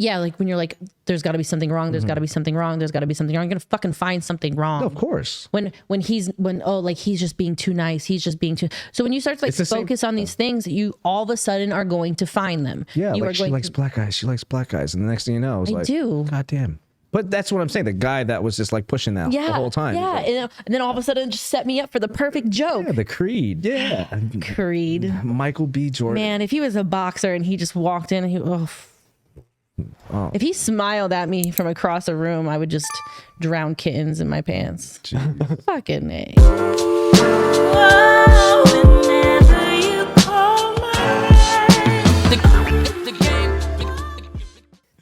Yeah, like when you're like, there's got to be something wrong. There's got to be something wrong. There's got to be something wrong. You're gonna fucking find something wrong. No, of course. When he's just being too nice. He's just being too. So when you start to like focus on these things, you all of a sudden are going to find them. Yeah, like she likes black guys. She likes black guys, and the next thing you know, it's like, do. God damn. But that's what I'm saying. The guy that was just like pushing that the whole time. Yeah, like, and then all of a sudden it just set me up for the perfect joke. Yeah, the Creed. Yeah, Creed. Michael B. Jordan. Man, if he was a boxer and he just walked in and if he smiled at me from across a room, I would just drown kittens in my pants. Fucking A.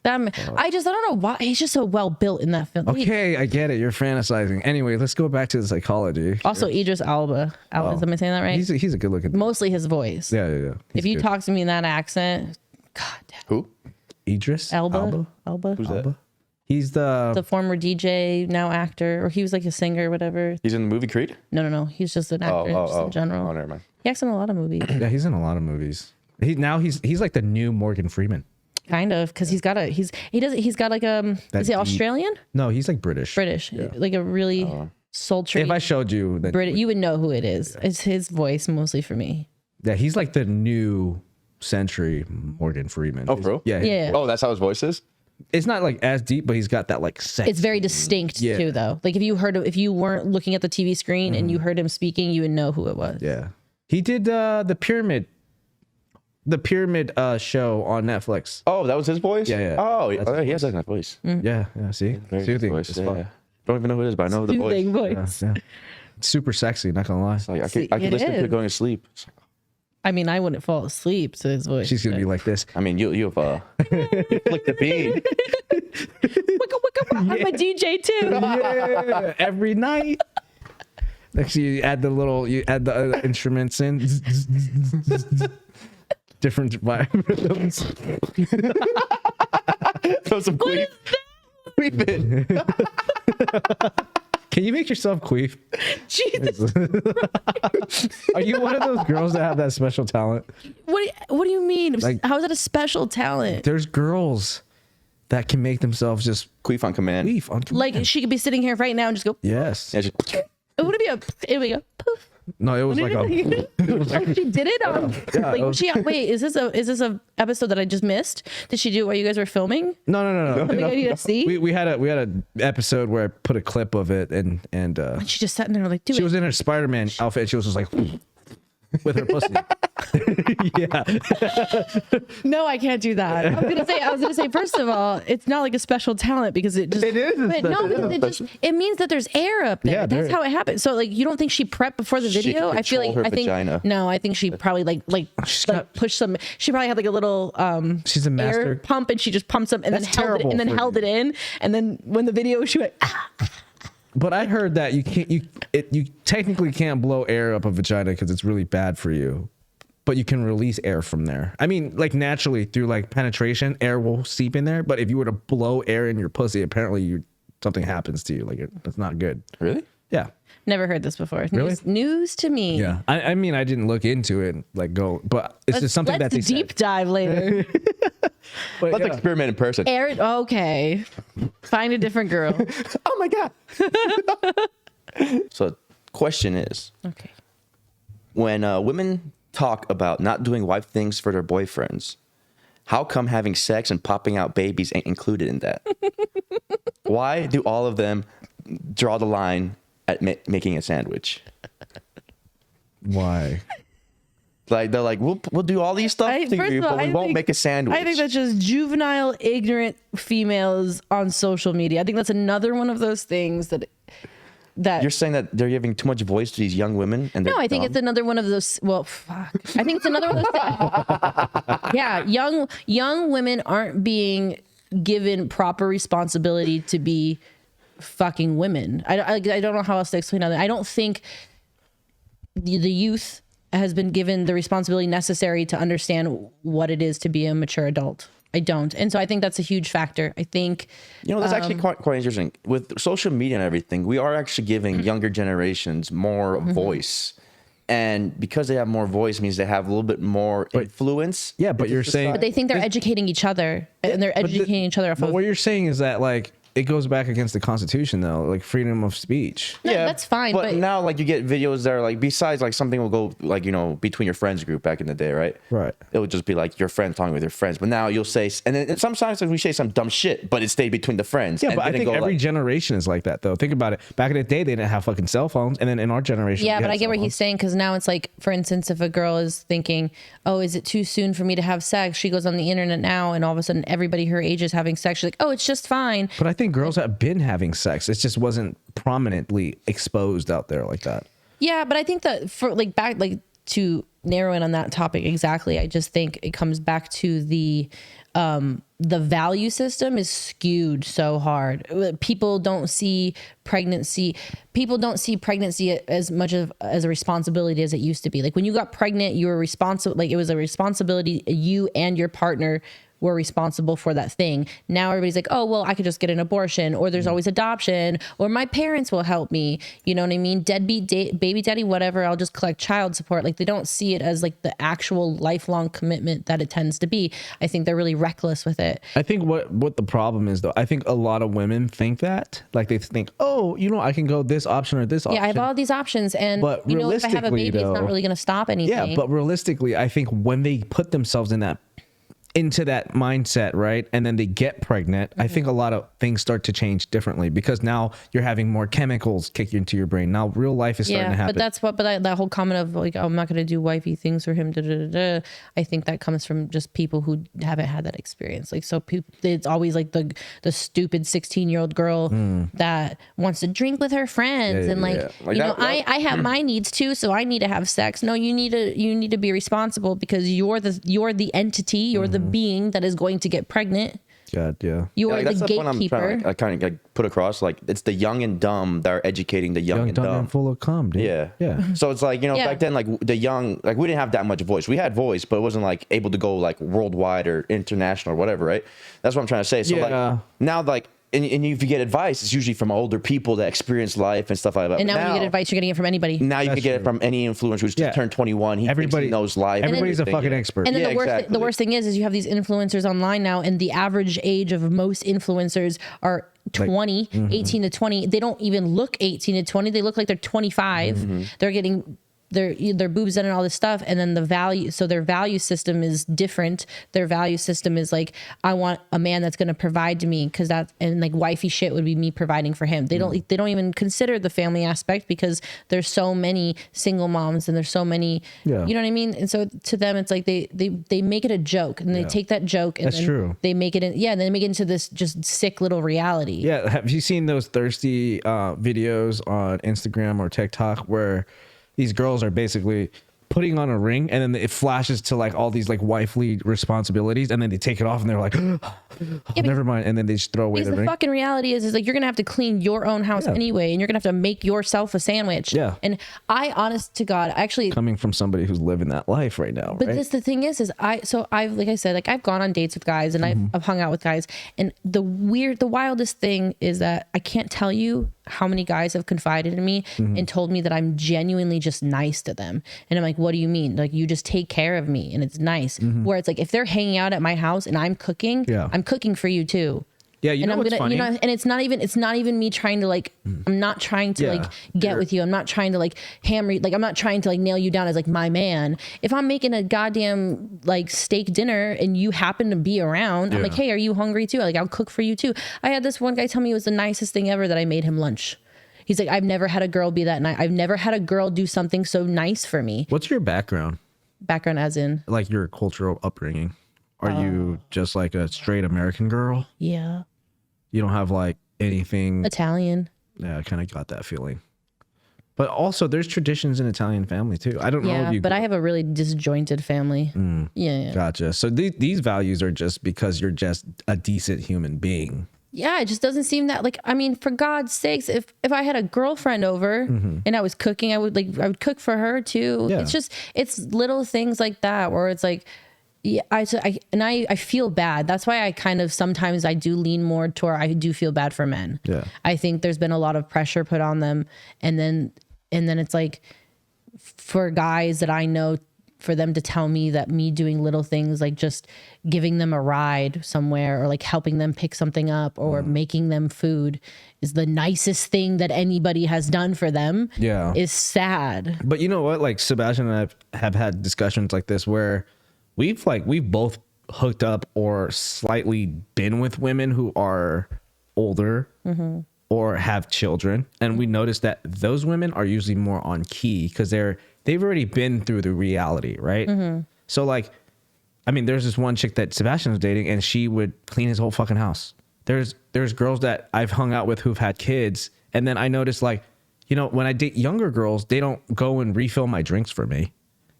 I don't know why he's just so well built in that film. Okay, I get it. You're fantasizing. Anyway, let's go back to the psychology. Also, Idris Elba. Am I saying that right? He's a good looking. Mostly his voice. Yeah. If you talk to me in that accent, God damn. Who? Idris Elba. Who's that? He's the former DJ, now actor, or he was like a singer or whatever. He's in the movie Creed? No. He's just an actor just in general. Oh, never mind. He acts in a lot of movies. Yeah, he's in a lot of movies. He's like the new Morgan Freeman. Kind of, because he's got like is he Australian? No, he's like British. Yeah. Like a really sultry. If I showed you that, you would know who it is. It's his voice mostly for me. Yeah, he's like the new century Morgan Freeman. Oh, bro. Yeah. Oh, that's how his voice is. It's not like as deep, but he's got that like sexy. It's very distinct too, though. Like if you weren't looking at the TV screen and you heard him speaking, you would know who it was. Yeah, he did the pyramid show on Netflix. Oh, that was his voice? Yeah. Oh, he has that kind of voice. Yeah. See, soothing voice. as fuck. Yeah. Don't even know who it is, but I know the Soothing voice. voice. Yeah. Super sexy, not gonna lie. It's like, I can listen to it going to sleep. I mean, I wouldn't fall asleep to his voice. She's gonna be like this. I mean, you've you flicked the bean. I'm a DJ too. Yeah, every night. Next, you add the instruments in. Different vibes. Throw some queef. Queef it. Can you make yourself queef? Jesus. Are you one of those girls that have that special talent? What do you mean? Like, how is that a special talent? There's girls that can make themselves just Queef on command. queef on command. Like she could be sitting here right now and just go. Yes. Yeah, just, Would it be a? Here we go. Poof. No, it was like a. Like she did it on. Yeah, like it was- wait, is this a episode that I just missed? Did she do it while you guys were filming? No. Something I need to see. We had a episode where I put a clip of it and She just sat in there like, do she it. was in her Spider-Man outfit. And she was just like with her pussy. Yeah. No, I can't do that. I was gonna say. First of all, it's not like a special talent because it just. It is a But no, special because it means that there's air up there. Yeah, That's how it happens. So like, you don't think she prepped before the She video? can I feel like control her vagina. No, I think she probably like got- pushed some. She probably had like a little She's a master. air pump and she just pumped some and That's terrible for held you. it in and then when the video she went. But I heard that you technically can't blow air up a vagina because it's really bad for you. But you can release air from there. I mean, like naturally through like penetration, air will seep in there. But if you were to blow air in your pussy, apparently something happens to you. Like that's not good. really? Yeah. Never heard this before. Really? News to me. Yeah. I mean, I didn't look into it, but it's just something that they Let's deep said. dive later. But Let's yeah. experiment in person. Air. Okay. Find a different girl. Oh my God. So, question is, Okay. when women talk about not doing wife things for their boyfriends, how come having sex and popping out babies ain't included in that? Why do all of them draw the line at making a sandwich? Why? Like they're like, we'll do all these stuff to First you, of all, but we won't make a sandwich. I think that's just juvenile, ignorant females on social media. I think that's another one of those things that You're saying that they're giving too much voice to these young women, and they're no, I think dumb? it's another one of those. Well, fuck. I think it's another one of those things. Yeah, young women aren't being given proper responsibility to be fucking women. I don't know how else to explain that. I don't think the youth has been given the responsibility necessary to understand what it is to be a mature adult. I don't. And so I think that's a huge factor. I think, that's actually quite interesting. With social media and everything, we are actually giving younger generations more voice And because they have more voice means they have a little bit more influence. Yeah, but you're saying, But they think they're educating each other, and they're educating each other off but of. what you're saying is that like it goes back against the Constitution though, like freedom of speech. No, that's fine. But But now, like, you get videos that are like, besides like something will go like, you know, between your friends group back in the day, right? Right. It would just be like your friend talking with your friends. But now you'll say, and then sometimes we say some dumb shit, but it stayed between the friends. Yeah, and but I then it think go, every like, generation is like that though. Think about it. Back in the day, they didn't have fucking cell phones, and then in our generation, yeah, we but had I get cell what he's phones. saying, because now it's like, for instance, if a girl is thinking, oh, is it too soon for me to have sex? She goes on the internet now, and all of a sudden everybody her age is having sex. She's like, oh, it's just fine. But I think girls have been having sex. It just wasn't prominently exposed out there like that. Yeah, but I think that for like back like to narrow in on that topic exactly, I just think it comes back to the value system is skewed so hard. People don't see pregnancy as much as a responsibility as it used to be. Like when you got pregnant, you were responsible, like it was a responsibility, you and your partner were responsible for that thing. Now everybody's like, oh, well, I could just get an abortion, or there's always adoption, or my parents will help me. You know what I mean? Deadbeat, baby daddy, whatever. I'll just collect child support. Like they don't see it as like the actual lifelong commitment that it tends to be. I think they're really reckless with it. I think what the problem is though, I think a lot of women think that, like they think, oh, you know, I can go this option or this option. Yeah, I have all these options, and But you know, if I have a realistically, baby, it's not though- really going to stop anything. Yeah, but realistically, I think when they put themselves into that mindset, right, and then they get pregnant, I think a lot of things start to change differently, because now you're having more chemicals kick into your brain. Now real life is starting to happen. But that whole comment of like, oh, I'm not going to do wifey things for him, I think that comes from just people who haven't had that experience. Like, so it's always like the stupid 16-year-old girl that wants to drink with her friends, and like, Like you know, that- I have my needs too, so I need to have sex. No, you need to be responsible, because you're the entity, you're the being that is going to get pregnant. God, yeah. You're like, the that's the point I'm gatekeeper. trying to kind of like put across. Like it's the young and dumb that are educating the young and Dumb dumb. and full of cum, dude. Yeah. Yeah. So it's like, you know, Yeah. back then, like the young, like we didn't have that much voice. We had voice, but it wasn't like able to go like worldwide or international or whatever, right? That's what I'm trying to say. So Yeah. like now, like, and if you get advice, it's usually from older people that experience life and stuff like that. And now when you get advice, you're getting it from anybody. Now you That's can get it true. from any influencer who's just turned 21. He thinks he knows life. and Everybody's a everything. fucking expert. And then Yeah, the exactly. worst thing is you have these influencers online now, and the average age of most influencers are 20, 18 to 20. They don't even look 18 to 20. They look like they're 25. They're getting their boobs done and all this stuff, and then their value system is different. Their value system is like, I want a man that's going to provide to me, because that, and like wifey shit would be me providing for him. They don't even consider the family aspect, because there's so many single moms, and there's so many, you know what I mean? And so to them, it's like they make it a joke, and they take that joke, and That's then true. they make it they make it into this just sick little reality. Yeah, have you seen those thirsty videos on Instagram or TikTok where these girls are basically putting on a ring, and then it flashes to like all these like wifely responsibilities, and then they take it off and they're like, never mind, and then they just throw away Because the the ring. fucking reality is like, you're gonna have to clean your own house anyway, and you're gonna have to make yourself a sandwich. Yeah. And I, honest to God, actually, Coming from somebody who's living that life right now, but right? the thing is I've like I said, like I've gone on dates with guys, and I've hung out with guys, and the wildest thing is that I can't tell you how many guys have confided in me and told me that I'm genuinely just nice to them. And I'm like, what do you mean? Like, you just take care of me and it's nice. Where it's like, if they're hanging out at my house and I'm cooking, I'm cooking for you too. Yeah, you And know I'm what's gonna, funny? you know, and it's not even me trying to like, I'm not trying to like get with you. I'm not trying to like hammer you. Like, I'm not trying to like nail you down as like my man. If I'm making a goddamn like steak dinner and you happen to be around, I'm like, hey, are you hungry too? Like, I'll cook for you too. I had this one guy tell me it was the nicest thing ever that I made him lunch. He's like, I've never had a girl be that nice. I've never had a girl do something so nice for me. What's your background? Background as in? Like your cultural upbringing? Are you just like a straight American girl? Yeah. You don't have like anything? Italian. Yeah, I kind of got that feeling. But also, there's traditions in Italian family too. I don't know Yeah, if you. but I have a really disjointed family. Yeah. Gotcha. So these values are just because you're just a decent human being. Yeah, it just doesn't seem that, like, I mean, for God's sakes, if I had a girlfriend over and I was cooking, I would cook for her too. Yeah. It's little things like that where it's like, yeah, I feel bad. That's why I kind of sometimes I do lean more toward, I do feel bad for men. Yeah. I think there's been a lot of pressure put on them, and then it's like, for guys that I know, for them to tell me that me doing little things like just giving them a ride somewhere or like helping them pick something up or making them food is the nicest thing that anybody has done for them is sad. But you know what? Like Sebastian and I have had discussions like this where we've both hooked up or slightly been with women who are older or have children. And we noticed that those women are usually more on key because they've already been through the reality, right? So like, I mean, there's this one chick that Sebastian was dating and she would clean his whole fucking house. There's girls that I've hung out with who've had kids. And then I noticed like, you know, when I date younger girls, they don't go and refill my drinks for me.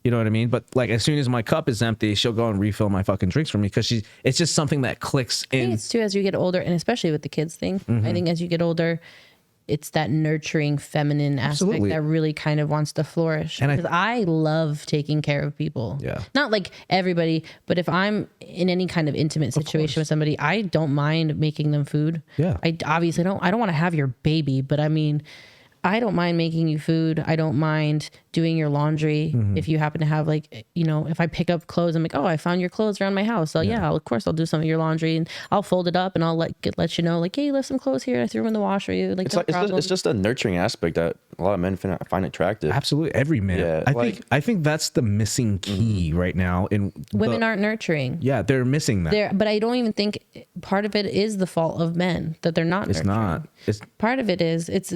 You know what I mean? But like as soon as my cup is empty, she'll go and refill my fucking drinks for me because it's just something that clicks in. I think it's too as you get older, and especially with the kids thing. I think as you get older, it's that nurturing feminine aspect that really kind of wants to flourish. And because I love taking care of people. Yeah. Not like everybody, but if I'm in any kind of intimate situation with somebody, I don't mind making them food. Yeah. I obviously don't want to have your baby, but I mean, I don't mind making you food. I don't mind doing your laundry. If you happen to have like, you know, if I pick up clothes, I'm like, oh, I found your clothes around my house. So of course I'll do some of your laundry and I'll fold it up and I'll let you know, like, hey, you left some clothes here. I threw them in the wash for you. Like, it's just a nurturing aspect that a lot of men find attractive. Absolutely. Every man. Yeah, I think that's the missing key right now. In women aren't nurturing. Yeah, they're missing that. But I don't even think part of it is the fault of men that they're not nurturing. It's not. Part of it is. It's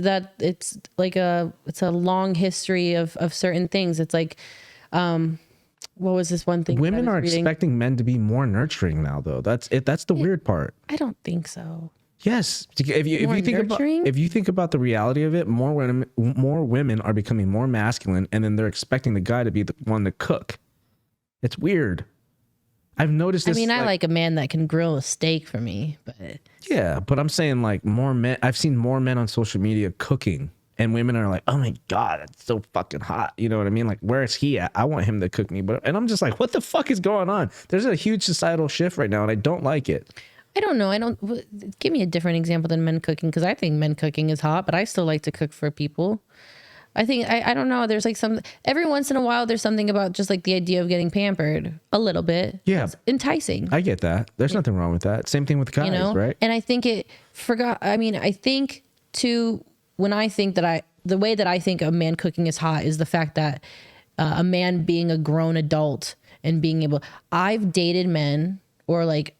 like a long history of certain things. It's like, what was this one thing? Women are expecting men to be more nurturing now, though. That's it. That's the weird part. I don't think so. Yes, if you think about the reality of it, more women are becoming more masculine, and then they're expecting the guy to be the one to cook. It's weird. I've noticed this. I mean, I like a man that can grill a steak for me, but yeah, but I'm saying like more men. I've seen more men on social media cooking. And women are like, oh my God, that's so fucking hot. You know what I mean? Like, where is he at? I want him to cook me. And I'm just like, what the fuck is going on? There's a huge societal shift right now, and I don't like it. I don't know. Give me a different example than men cooking, because I think men cooking is hot, but I still like to cook for people. I think, I don't know. There's like every once in a while, there's something about just like the idea of getting pampered a little bit. Yeah. It's enticing. I get that. There's nothing wrong with that. Same thing with guys, right? And I think I think too, when I think the way that I think a man cooking is hot is the fact that a man being a grown adult and being able, I've dated men or like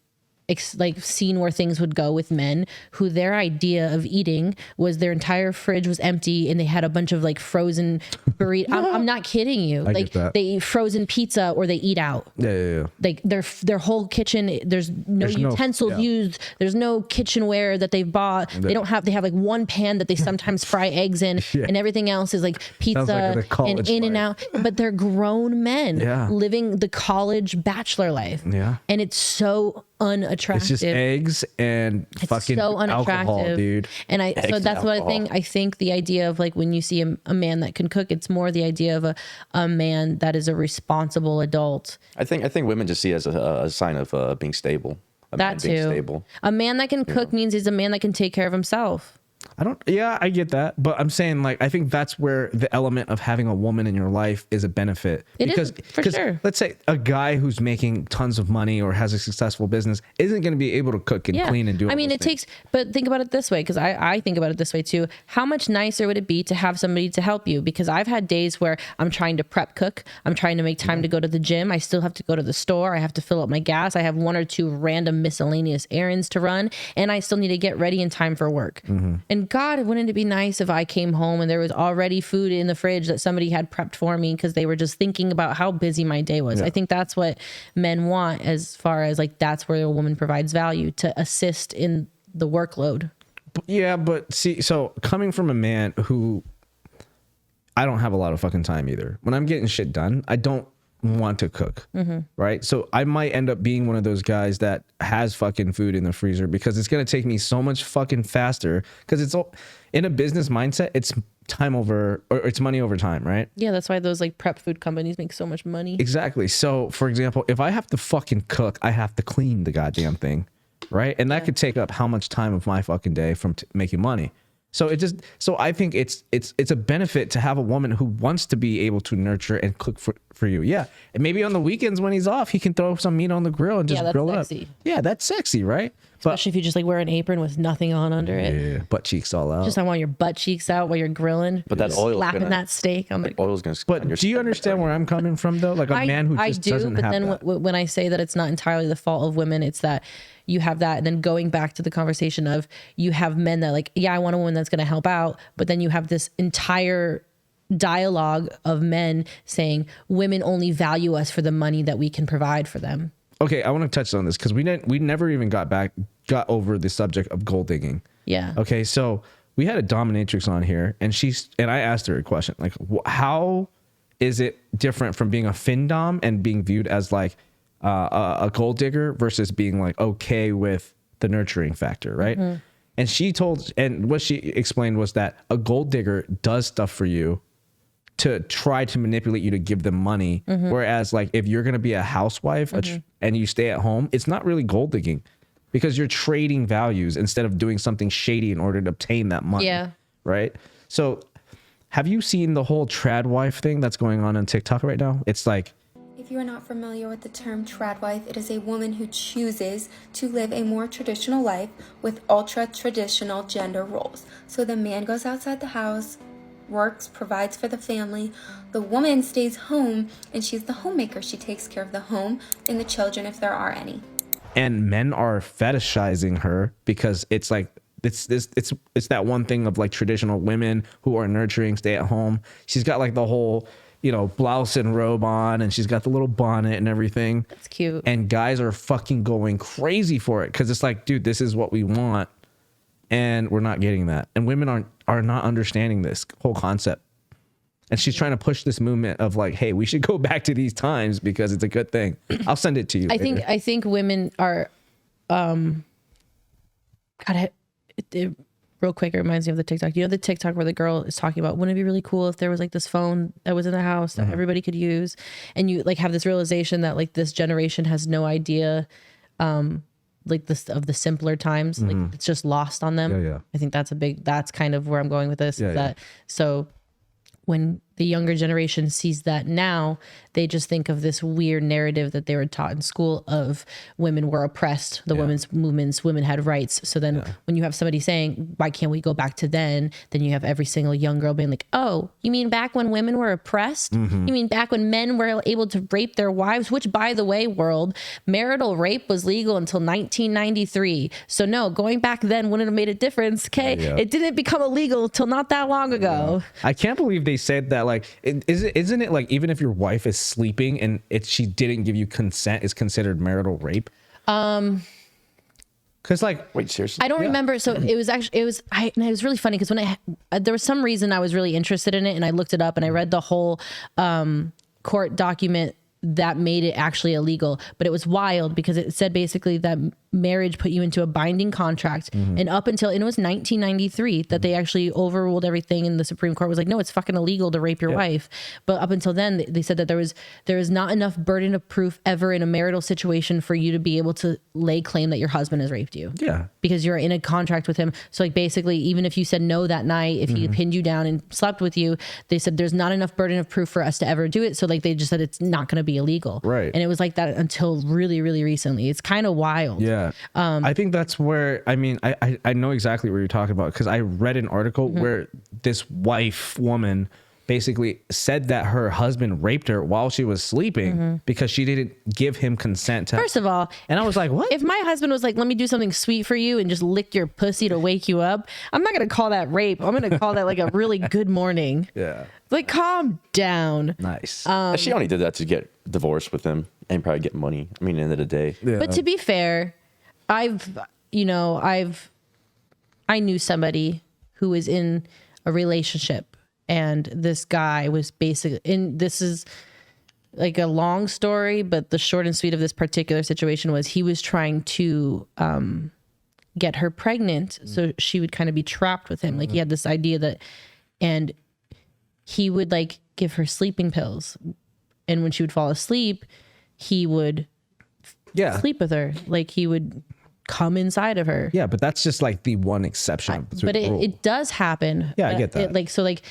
seen where things would go with men who their idea of eating was their entire fridge was empty and they had a bunch of like frozen burritos. I'm not kidding you. Like they eat frozen pizza or they eat out. Yeah. Like their whole kitchen, there's no utensils used. There's no kitchenware that they've bought. They have like one pan that they sometimes fry eggs in and everything else is like pizza and in and out. But they're grown men living the college bachelor life. Yeah. And it's so unattractive. It's just eggs and fucking alcohol, dude. And that's what I think the idea of like when you see a man that can cook, it's more the idea of a man that is a responsible adult. I think women just see it as a sign of being stable. That too. A man that can cook means he's a man that can take care of himself. I get that. But I'm saying like, I think that's where the element of having a woman in your life is a benefit. Because sure. Let's say a guy who's making tons of money or has a successful business isn't going to be able to cook and clean and do all those things. But think about it this way, because I think about it this way too. How much nicer would it be to have somebody to help you? Because I've had days where I'm trying to prep cook. I'm trying to make time to go to the gym. I still have to go to the store. I have to fill up my gas. I have one or two random miscellaneous errands to run. And I still need to get ready in time for work. Mm-hmm. And God, wouldn't it be nice if I came home and there was already food in the fridge that somebody had prepped for me because they were just thinking about how busy my day was. Yeah. I think that's what men want, as far as like that's where a woman provides value, to assist in the workload. Yeah, but see, so coming from a man who I don't have a lot of fucking time either. When I'm getting shit done, I don't want to cook, right? So I might end up being one of those guys that has fucking food in the freezer because it's going to take me so much fucking faster, because it's all in a business mindset. It's time over, or it's money over time, right? Yeah, that's why those like prep food companies make so much money. Exactly. So for example, if I have to fucking cook, I have to clean the goddamn thing, right? And that could take up how much time of my fucking day from making money. So I think it's a benefit to have a woman who wants to be able to nurture and cook for you. Yeah. And maybe on the weekends when he's off, he can throw some meat on the grill and just grill it up. Yeah, that's sexy, right? Especially if you just like wear an apron with nothing on under it. Yeah, butt cheeks all out. Just I want your butt cheeks out while you're grilling. But that oil slapping that steak on the oil's gonna. But do you understand where I'm coming from though? Like a man who just doesn't have that. But then when I say that it's not entirely the fault of women, it's that you have that, and then going back to the conversation of you have men that like, yeah, I want a woman that's going to help out, but then you have this entire dialogue of men saying women only value us for the money that we can provide for them. Okay, I want to touch on this because we never even got over the subject of gold digging. Yeah. Okay, so we had a dominatrix on here, and I asked her a question like, how is it different from being a findom and being viewed as like a gold digger versus being like okay with the nurturing factor, right? Mm-hmm. And what she explained was that a gold digger does stuff for you to try to manipulate you to give them money, whereas like if you're gonna be a housewife and you stay at home, it's not really gold digging because you're trading values instead of doing something shady in order to obtain that money. Yeah. Right. So have you seen the whole Tradwife thing that's going on TikTok right now? It's like, if you are not familiar with the term Tradwife, it is a woman who chooses to live a more traditional life with ultra-traditional gender roles. So the man goes outside the house, works, provides for the family. The woman stays home, and she's the homemaker. She takes care of the home and the children if there are any. And men are fetishizing her because it's like, it's that one thing of like traditional women who are nurturing, stay at home. She's got like the whole, blouse and robe on, and she's got the little bonnet and everything. That's cute. And guys are fucking going crazy for it because it's like, dude, this is what we want, and we're not getting that. And women are not understanding this whole concept. And she's trying to push this movement of like, hey, we should go back to these times because it's a good thing. I'll send it to you. I think women are, real quick, it reminds me of the TikTok. You know the TikTok where the girl is talking about, wouldn't it be really cool if there was like this phone that was in the house that everybody could use? And you like have this realization that like this generation has no idea like this of the simpler times. Like it's just lost on them. Yeah. I think that's kind of where I'm going with this. So when the younger generation sees that now, they just think of this weird narrative that they were taught in school of women were oppressed, the women's movements, women had rights. So then when you have somebody saying, why can't we go back to then you have every single young girl being like, oh, you mean back when women were oppressed? You mean back when men were able to rape their wives? Which, by the way, world, marital rape was legal until 1993. So no, going back then wouldn't have made a difference. Okay. It didn't become illegal till not that long ago. I can't believe they said that. Like, isn't it like even if your wife is sleeping and she didn't give you consent, is considered marital rape? Because like, wait, seriously, I don't remember. So it was really funny because when there was some reason I was really interested in it, and I looked it up and I read the whole court document that made it actually illegal. But it was wild because it said basically that marriage put you into a binding contract, and up until, and it was 1993 that they actually overruled everything, and the Supreme Court was like, no, it's fucking illegal to rape your wife. But up until then, they said that there is not enough burden of proof ever in a marital situation for you to be able to lay claim that your husband has raped you. Yeah, because you're in a contract with him. So like basically, even if you said no that night, if he pinned you down and slept with you, they said there's not enough burden of proof for us to ever do it. So like they just said it's not going to be illegal. Right. And it was like that until really, really recently. It's kind of wild. Yeah. I think that's where, I mean, I know exactly what you're talking about because I read an article where this woman basically said that her husband raped her while she was sleeping because she didn't give him consent to. First of all, and I was like, what? If my husband was like, let me do something sweet for you and just lick your pussy to wake you up, I'm not going to call that rape. I'm going to call that like a really good morning. Yeah. Like, calm down. Nice. She only did that to get divorced with him and probably get money. I mean, at the end of the day. Yeah. But to be fair, I knew somebody who was in a relationship, and this guy was basically, and this is like a long story, but the short and sweet of this particular situation was he was trying to get her pregnant so she would kind of be trapped with him. Like he had this idea that, and he would like give her sleeping pills, and when she would fall asleep, he would sleep with her. Like he would come inside of her. Yeah, but that's just like the one exception. But it does happen. Yeah, I get that.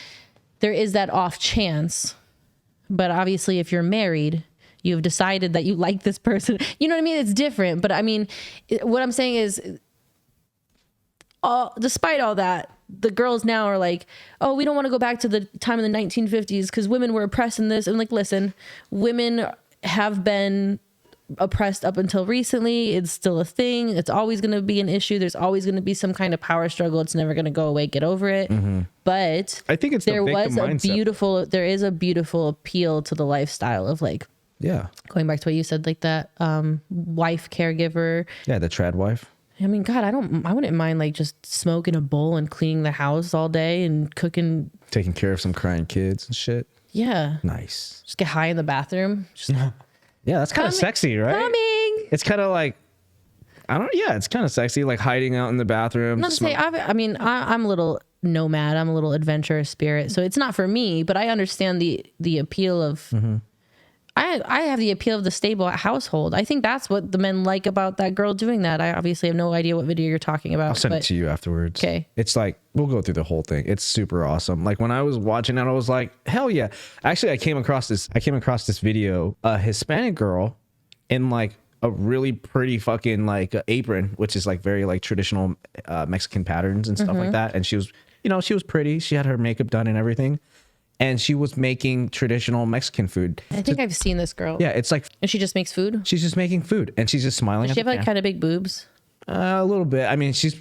There is that off chance. But obviously, if you're married, you've decided that you like this person. You know what I mean? It's different. But I mean, what I'm saying is, despite all that, the girls now are like, oh, we don't want to go back to the time in the 1950s because women were oppressed in this. And like, listen, women have been oppressed up until recently. It's still a thing. It's always going to be an issue. There's always going to be some kind of power struggle. It's never going to go away. Get over it. But I think it's there is a beautiful appeal to the lifestyle of like, going back to what you said, like that wife caregiver. Yeah, the Tradwife. I mean, God, I wouldn't mind like just smoking a bowl and cleaning the house all day and cooking, taking care of some crying kids and shit. Yeah, nice. Just get high in the bathroom. Yeah, that's kind of sexy, right? Coming. It's kind of like, it's kind of sexy, like hiding out in the bathroom. Not to say, I'm a little nomad. I'm a little adventurous spirit, so it's not for me. But I understand the appeal of. I have the appeal of the stable household. I think that's what the men like about that girl doing that. I obviously have no idea what video you're talking about. I'll send it to you afterwards. Okay. It's like, we'll go through the whole thing. It's super awesome. Like when I was watching it, I was like, hell yeah. Actually, I came across this video, a Hispanic girl in like a really pretty fucking like apron, which is like very like traditional Mexican patterns and stuff like that. And she was, she was pretty. She had her makeup done and everything. And she was making traditional Mexican food. I think I've seen this girl. Yeah, it's like... And she just makes food? She's just making food. And she's just smiling. Does she have like kind of big boobs? A little bit. I mean, she's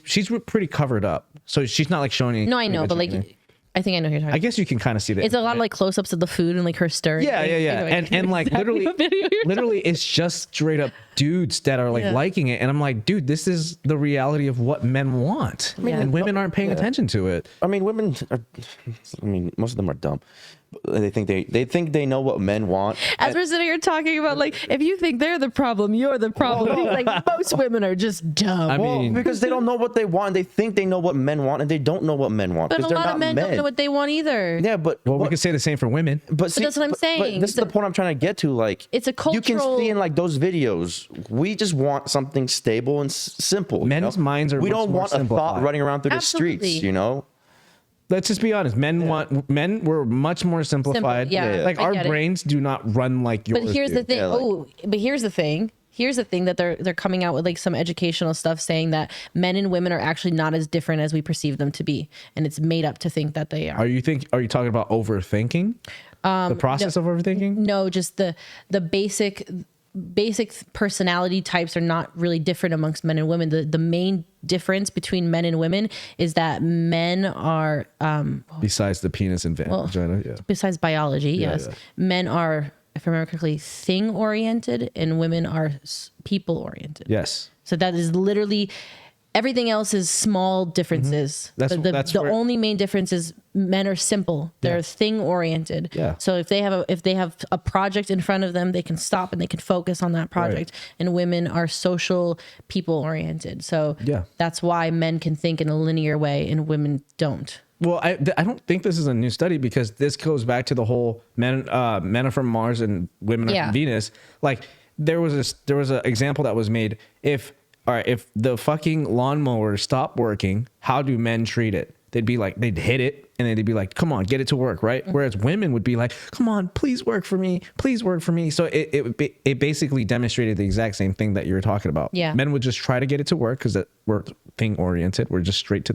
pretty covered up. So she's not like showing any... No, I know. But like, I think I know who you're talking about. I guess you can kind of see that. It's a lot of like close-ups of the food and like her stirring. Yeah. Anyway, And like literally it's just straight up dudes that are like liking it. And I'm like, dude, this is the reality of what men want. And women aren't paying attention to it. I mean, most of them are dumb. They think they know what men want. As we're sitting here talking about, like, if you think they're the problem, you're the problem. He's like, most women are just dumb. I mean, because they don't know what they want. They think they know what men want, and they don't know what men want. But a lot of men don't know what they want either. Yeah, but we could say the same for women. But that's what I'm saying. But this is the point I'm trying to get to. Like, it's a cultural. You can see in like those videos, we just want something stable and simple. Men's minds are. We don't want a thought running around through Absolutely. the streets. Let's just be honest. Men were much more simplified. Like our brains do not run like yours. But here's the thing. Here's the thing. Here's the thing that they're coming out with like some educational stuff saying that men and women are actually not as different as we perceive them to be, and it's made up to think that they are. Are you talking about overthinking? The process of overthinking? No, just the basic personality types are not really different amongst men and women. The main difference between men and women is that men are besides the penis and vagina, besides biology, yes. Men are, if I remember correctly, thing oriented, and women are people oriented. Yes. So that is literally everything else is small differences. That's the only main difference is men are simple. They're thing oriented. Yeah. So if they have a project in front of them, they can stop and they can focus on that project. Right. And women are social, people oriented. So that's why men can think in a linear way and women don't. Well, I don't think this is a new study because this goes back to the whole men are from Mars and women are from Venus. Like there was an example that was made. If the fucking lawnmower stopped working, how do men treat it? They'd hit it and then they'd be like, come on, get it to work, right? Mm-hmm. Whereas women would be like, come on, please work for me. Please work for me. So it basically demonstrated the exact same thing that you were talking about. Yeah. Men would just try to get it to work because we're thing oriented. We're just straight to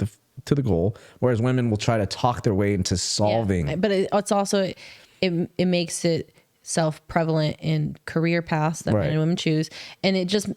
the goal. Whereas women will try to talk their way into solving. Yeah. But it's also, it makes it self-prevalent in career paths that men and women choose. And it just...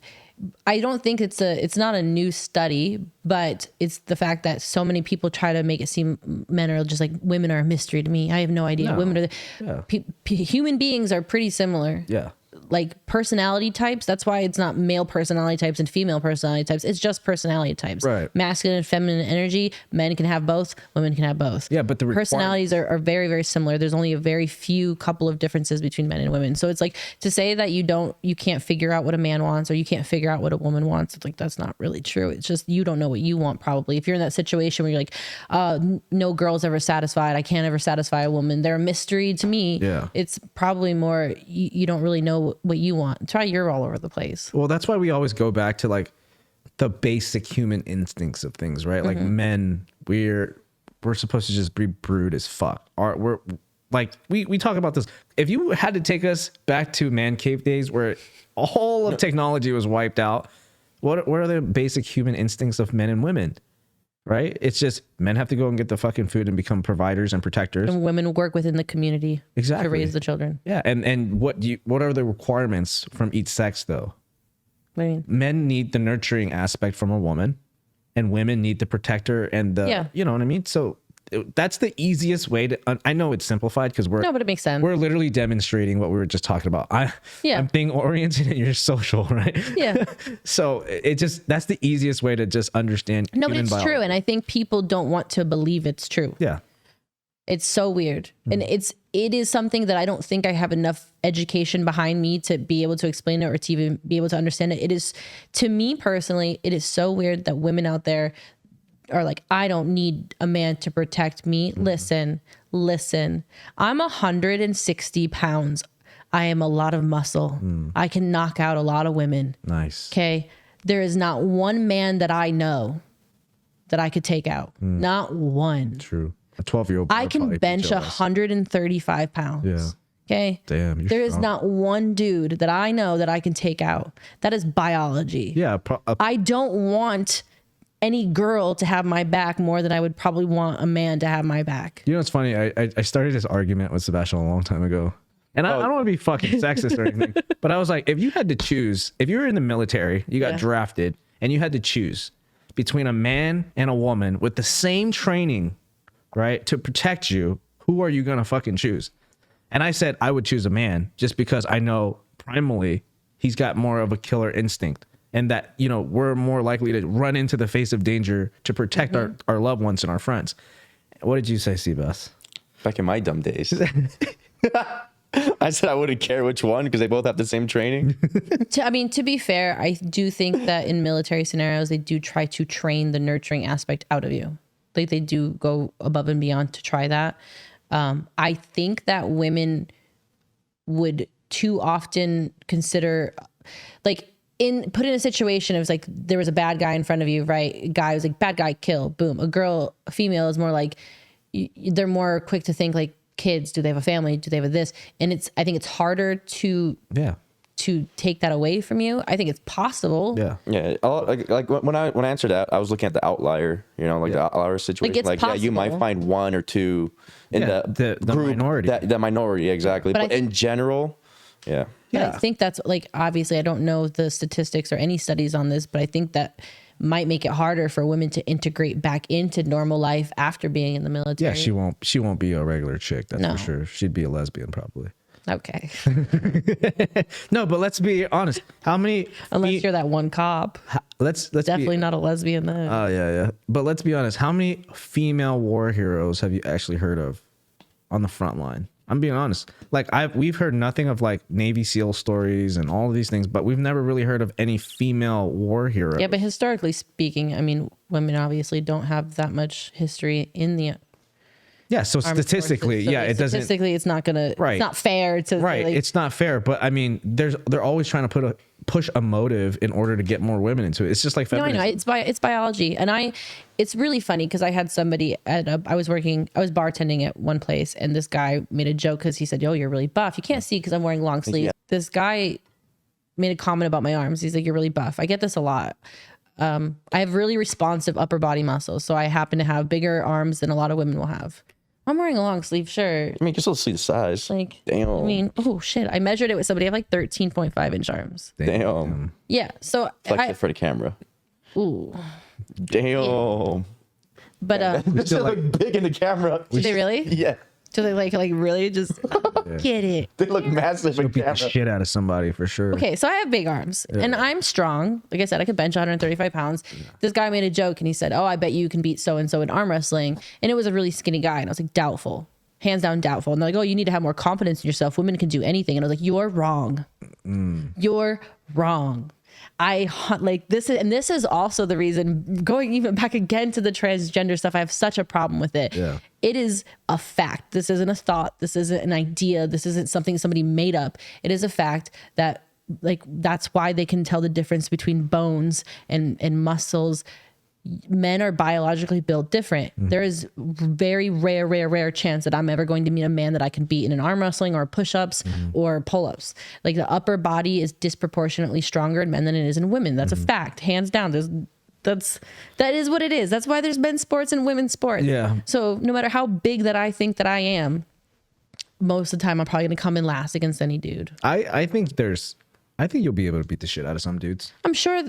I don't think it's not a new study, but it's the fact that so many people try to make it seem men are just like, women are a mystery to me. I have no idea. No. Women are human beings are pretty similar. Yeah. Like personality types. That's why it's not male personality types and female personality types. It's just personality types. Right. Masculine and feminine energy. Men can have both. Women can have both. Yeah, but the personalities are very, very similar. There's only a very few couple of differences between men and women. So it's like to say that you can't figure out what a man wants or you can't figure out what a woman wants. It's like, that's not really true. It's just, you don't know what you want probably. If you're in that situation where you're like, no girl's ever satisfied. I can't ever satisfy a woman. They're a mystery to me. Yeah. It's probably more, you don't really know what you want. Try you're all over the place. Well, that's why we always go back to like the basic human instincts of things, right? Like men, we're supposed to just be brute as fuck. We're like we talk about this. If you had to take us back to man cave days where all of technology was wiped out, what are the basic human instincts of men and women? Right? It's just men have to go and get the fucking food and become providers and protectors. And women work within the community to raise the children. Yeah. And what are the requirements from each sex though? What do you mean? Men need the nurturing aspect from a woman, and women need the protector and the, you know what I mean? So that's the easiest way to, I know it's simplified because No, but it makes sense. we're literally demonstrating what we were just talking about. I'm being oriented and you're social, right? Yeah. So that's the easiest way to just understand. No, but human it's biology. true. And I think people don't want to believe it's true. Yeah. It's so weird. And it is something that I don't think I have enough education behind me to be able to explain it or to even be able to understand it. It is, to me personally, it is so weird that women out there are like, I don't need a man to protect me. Listen. I'm 160 pounds. I am a lot of muscle. I can knock out a lot of women. Nice. Okay. There is not one man that I know that I could take out. Not one. True. A 12-year-old. I can bench 135 pounds. Yeah. Okay. Damn. There is not one dude that I know that I can take out. That is biology. Yeah. I don't want any girl to have my back more than I would probably want a man to have my back. You know what's funny? I started this argument with Sebastian a long time ago. And I don't want to be fucking sexist or anything. But I was like, if you had to choose, if you were in the military, you got drafted, and you had to choose between a man and a woman with the same training, right, to protect you, who are you going to fucking choose? And I said I would choose a man just because I know primally he's got more of a killer instinct. And that, you know, we're more likely to run into the face of danger to protect our loved ones and our friends. What did you say, Seabass? Back in my dumb days. I said I wouldn't care which one because they both have the same training. To be fair, I do think that in military scenarios, they do try to train the nurturing aspect out of you. Like they do go above and beyond to try that. I think that women would too often consider, like, put in a situation, it was like there was a bad guy in front of you, right? A guy was like, bad guy, kill, boom. A female is more like, they're more quick to think like, kids, do they have a family? Do they have this? And I think it's harder to take that away from you. I think it's possible. Yeah. Like when I answered that, I was looking at the outlier, the outlier situation. Like you might find one or two in the group, minority. The minority, exactly. But in general, But I think that's like, obviously I don't know the statistics or any studies on this, but I think that might make it harder for women to integrate back into normal life after being in the military. Yeah, she won't be a regular chick, that's for sure. She'd be a lesbian probably. Okay. No, but let's be honest. How many Unless you're that one cop. Let's definitely not a lesbian then. Oh yeah. But let's be honest. How many female war heroes have you actually heard of on the front line? I'm being honest. Like we've heard nothing of like Navy SEAL stories and all of these things, but we've never really heard of any female war heroes. Yeah, but historically speaking, I mean, women obviously don't have that much history in the so statistically, so it doesn't. Statistically, it's not gonna. Right. It's not fair to. Right. Like, it's not fair, but I mean, they're always trying to push a motive in order to get more women into it. It's just like feminism. No, I know it's biology, and it's really funny because I had somebody I was bartending at one place, and this guy made a joke because he said, "Yo, you're really buff. You can't see because I'm wearing long sleeves." Yeah. This guy made a comment about my arms. He's like, "You're really buff." I get this a lot. I have really responsive upper body muscles, so I happen to have bigger arms than a lot of women will have. I'm wearing a long sleeve shirt. I mean, you can still see the size. Like, damn. I mean, oh shit! I measured it with somebody. I have like 13.5 inch arms. Damn. Yeah. So flex it for the camera. Ooh. Damn. Yeah. But they look big in the camera. Do they really? Yeah. Do they like really just get it? They look massive in beat camera. the shit out of somebody for sure. Okay, so I have big arms and I'm strong. Like I said, I could bench 135 pounds. This guy made a joke and he said, "Oh, I bet you can beat so and so in arm wrestling." And it was a really skinny guy, and I was like, doubtful, hands down, doubtful. And they're like, "Oh, you need to have more confidence in yourself. Women can do anything." And I was like, "You're wrong. You're wrong." This is also the reason, going even back again to the transgender stuff, I have such a problem with it. Yeah. It is a fact. This isn't a thought. This isn't an idea. This isn't something somebody made up. It is a fact that like that's why they can tell the difference between bones and muscles. Men are biologically built different. There is very rare chance that I'm ever going to meet a man that I can beat in an arm wrestling or push-ups or pull-ups. Like the upper body is disproportionately stronger in men than it is in women. That's a fact, hands down. That is what it is. That's why there's men's sports and women's sports. Yeah. So no matter how big that I think that I am, most of the time I'm probably gonna come in last against any dude. I think you'll be able to beat the shit out of some dudes. I'm sure.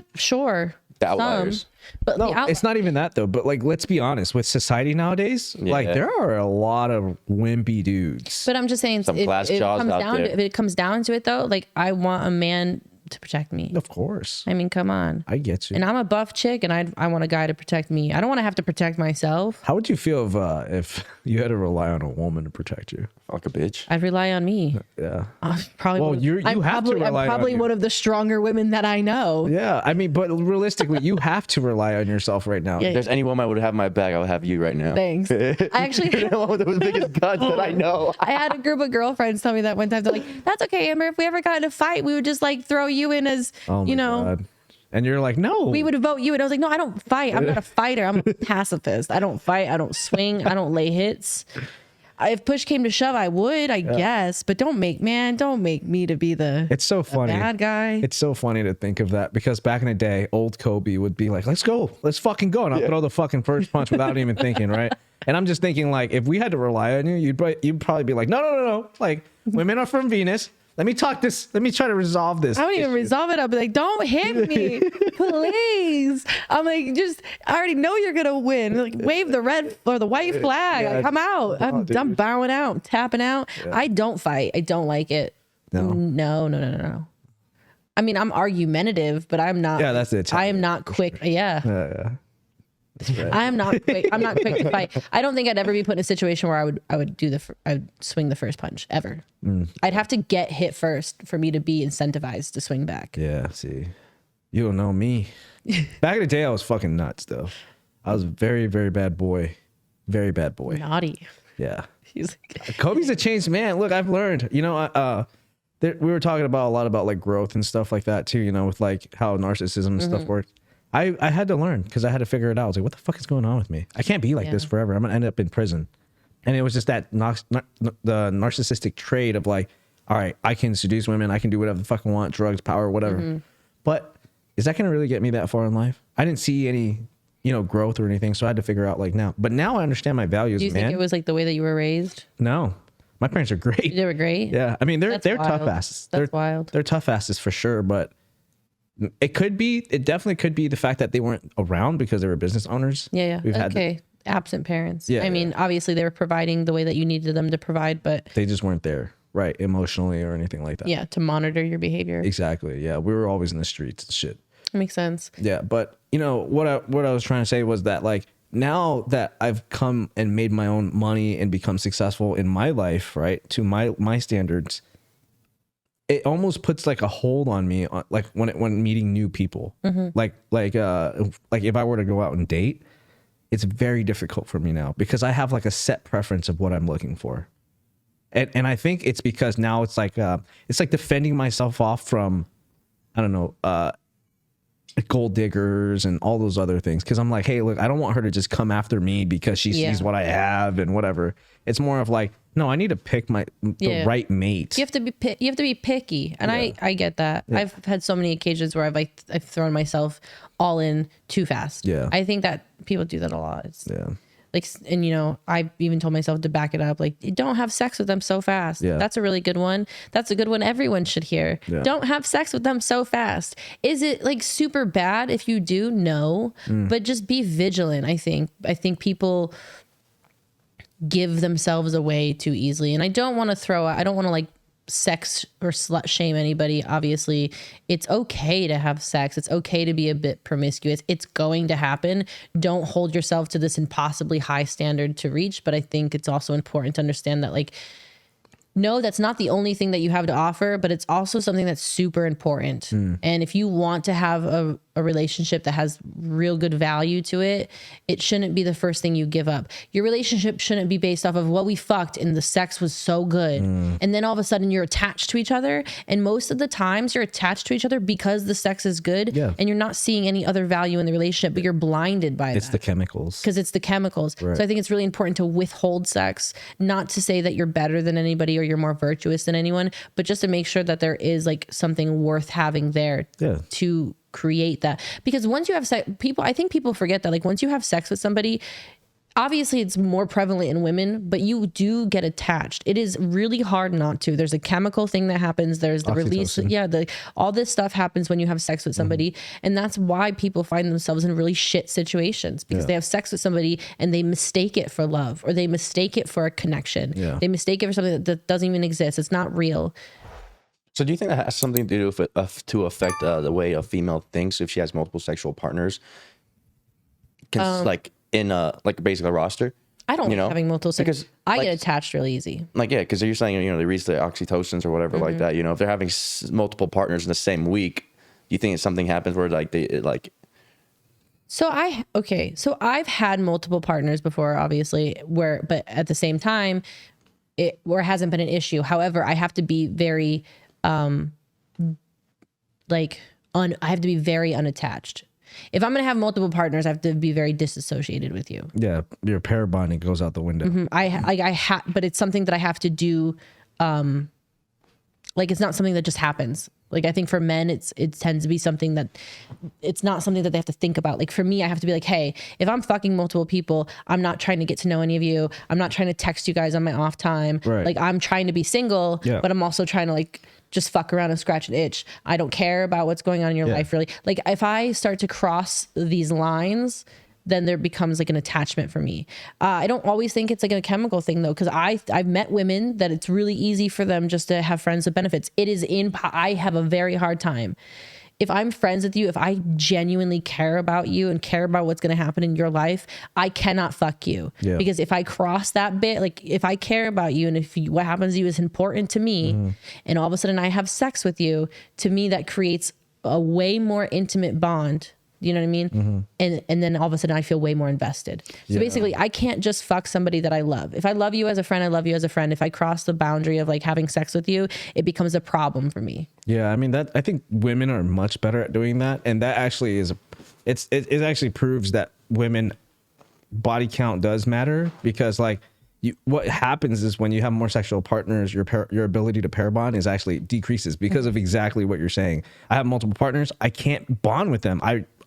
The outliers. But No, it's not even that though. But like, let's be honest, with society nowadays, like there are a lot of wimpy dudes. But I'm just saying, Some if glass it jaws comes out down there. to, if it comes down to it though, like I want a man to protect me. Of course, I mean, come on. I get you. And I'm a buff chick, and I want a guy to protect me. I don't want to have to protect myself. How would you feel if you had to rely on a woman to protect you? Fuck a bitch. I'd rely on me. Yeah. Probably. Well, you have to rely on I'm probably you. one of the stronger women that I know. Yeah, I mean, but realistically, you have to rely on yourself right now. Yeah. If there's any woman I would have my back, I would have you right now. Thanks. I actually, You're the one with the biggest guns that I know. I had a group of girlfriends tell me that one time. They're like, "That's okay, Amber. If we ever got in a fight, we would just like throw you in as, Oh my you know." God. And you're like, no. We would vote you. And I was like, no, I don't fight. I'm not a fighter. I'm a pacifist. I don't fight. I don't swing. I don't lay hits. If push came to shove, I would, I guess. But don't make me to be the It's so funny. bad guy. It's so funny to think of that because back in the day, old Kobe would be like, let's go. Let's fucking go. And I'll throw the fucking first punch without even thinking, right? And I'm just thinking, like, if we had to rely on you, you'd probably be like, no. Like, women are from Venus. Let me try to resolve this. I don't even resolve it. I'll be like, don't hit me, please. I'm like, I already know you're going to win. Like, wave the red or the white flag. Yeah. Like, I'm out. I'm bowing out. I'm tapping out. Yeah. I don't fight. I don't like it. No. I mean, I'm argumentative, but I'm not. Yeah, that's it. I am not quick. Sure. Yeah. Right. I'm not quick. I'm not quick to fight. I don't think I'd ever be put in a situation where I would swing the first punch ever. I'd have to get hit first for me to be incentivized to swing back. Yeah, see, you don't know me. Back in the day, I was fucking nuts though. I was a very, very bad boy. Very bad boy. Naughty. Yeah. He's like, Kobe's a changed man. Look, I've learned. You know, we were talking about a lot about like growth and stuff like that too. You know, with like how narcissism and stuff works. I had to learn because I had to figure it out. I was like, what the fuck is going on with me? I can't be like this forever. I'm going to end up in prison. And it was just that the narcissistic trait of like, all right, I can seduce women. I can do whatever the fuck I want, drugs, power, whatever. But is that going to really get me that far in life? I didn't see any, growth or anything. So I had to figure out like now. But now I understand my values, do you think it was like the way that you were raised? No. My parents are great. They were great? Yeah. I mean, they're tough wild. asses. That's wild. They're tough asses for sure. But it definitely could be the fact that they weren't around because they were business owners. Yeah. We've had absent parents. Yeah, I mean, obviously they were providing the way that you needed them to provide, but they just weren't there, right? Emotionally or anything like that. Yeah, to monitor your behavior. Exactly. Yeah. We were always in the streets and shit. That makes sense. Yeah. But what I was trying to say was that like now that I've come and made my own money and become successful in my life, right, to my standards, it almost puts like a hold on me, like when meeting new people. Like if I were to go out and date, it's very difficult for me now because I have like a set preference of what I'm looking for, and I think it's because now it's like defending myself off from, I don't know, gold diggers and all those other things. Because I'm like, hey, look, I don't want her to just come after me because she sees what I have and whatever. It's more of like, no, I need to pick the right mate. You have to be picky, and I get that. Yeah. I've had so many occasions where I've thrown myself all in too fast. Yeah, I think that people do that a lot. Like, and I even told myself to back it up. Like, don't have sex with them so fast. Yeah, that's a really good one. That's a good one everyone should hear. Yeah. Don't have sex with them so fast. Is it like super bad if you do? No, but just be vigilant. I think people give themselves away too easily, and I don't want to like sex or slut shame anybody. Obviously, it's okay to have sex. It's okay to be a bit promiscuous. It's going to happen. Don't hold yourself to this impossibly high standard to reach. But I think it's also important to understand that, like, no, that's not the only thing that you have to offer, but it's also something that's super important. And if you want to have a a relationship that has real good value to it, it shouldn't be the first thing you give up. Your relationship shouldn't be based off of, well, we fucked and the sex was so good. And then all of a sudden you're attached to each other. And most of the times you're attached to each other because the sex is good and you're not seeing any other value in the relationship, but you're blinded by It's the chemicals. because it's the chemicals. Right. So I think it's really important to withhold sex, not to say that you're better than anybody or you're more virtuous than anyone, but just to make sure that there is like something worth having there to create that. Because once you have sex, I think people forget that like once you have sex with somebody, obviously it's more prevalent in women, but you do get attached. It is really hard not to. There's a chemical thing that happens. There's the release. Yeah. All this stuff happens when you have sex with somebody. And that's why people find themselves in really shit situations because they have sex with somebody and they mistake it for love or they mistake it for a connection. They mistake it for something that doesn't even exist. It's not real. So do you think that has something to do with to affect the way a female thinks if she has multiple sexual partners? Like in like basically a roster? I don't like having multiple sex. Because I get attached really easy. Like, yeah, because you're saying, they release the oxytocins or whatever like that. If they're having multiple partners in the same week, do you think if something happens where like So I've had multiple partners before, obviously, but at the same time, it hasn't been an issue. However, I have to be very, I have to be very unattached. If I'm going to have multiple partners, I have to be very disassociated with you. Yeah, your pair bonding goes out the window. But it's something that I have to do. It's not something that just happens. Like I think for men, it tends to be something that it's not something that they have to think about. Like for me, I have to be like, hey, if I'm fucking multiple people, I'm not trying to get to know any of you. I'm not trying to text you guys on my off time. Right. Like I'm trying to be single, but I'm also trying to like just fuck around and scratch an itch. I don't care about what's going on in your life really. Like if I start to cross these lines, then there becomes like an attachment for me. I don't always think it's like a chemical thing though, because I've met women that it's really easy for them just to have friends with benefits. I have a very hard time. If I'm friends with you, if I genuinely care about you and care about what's going to happen in your life, I cannot fuck you. Because if I cross that bit, like if I care about you and what happens to you is important to me, and all of a sudden I have sex with you, to me that creates a way more intimate bond. You know what I mean? And then all of a sudden I feel way more invested. So basically I can't just fuck somebody that I love. If I love you as a friend, I love you as a friend. If I cross the boundary of like having sex with you, it becomes a problem for me. Yeah. I mean I think women are much better at doing that. And that actually it actually proves that women body count does matter because like what happens is when you have more sexual partners, your ability to pair bond is actually decreases because of exactly what you're saying. I have multiple partners. I can't bond with them.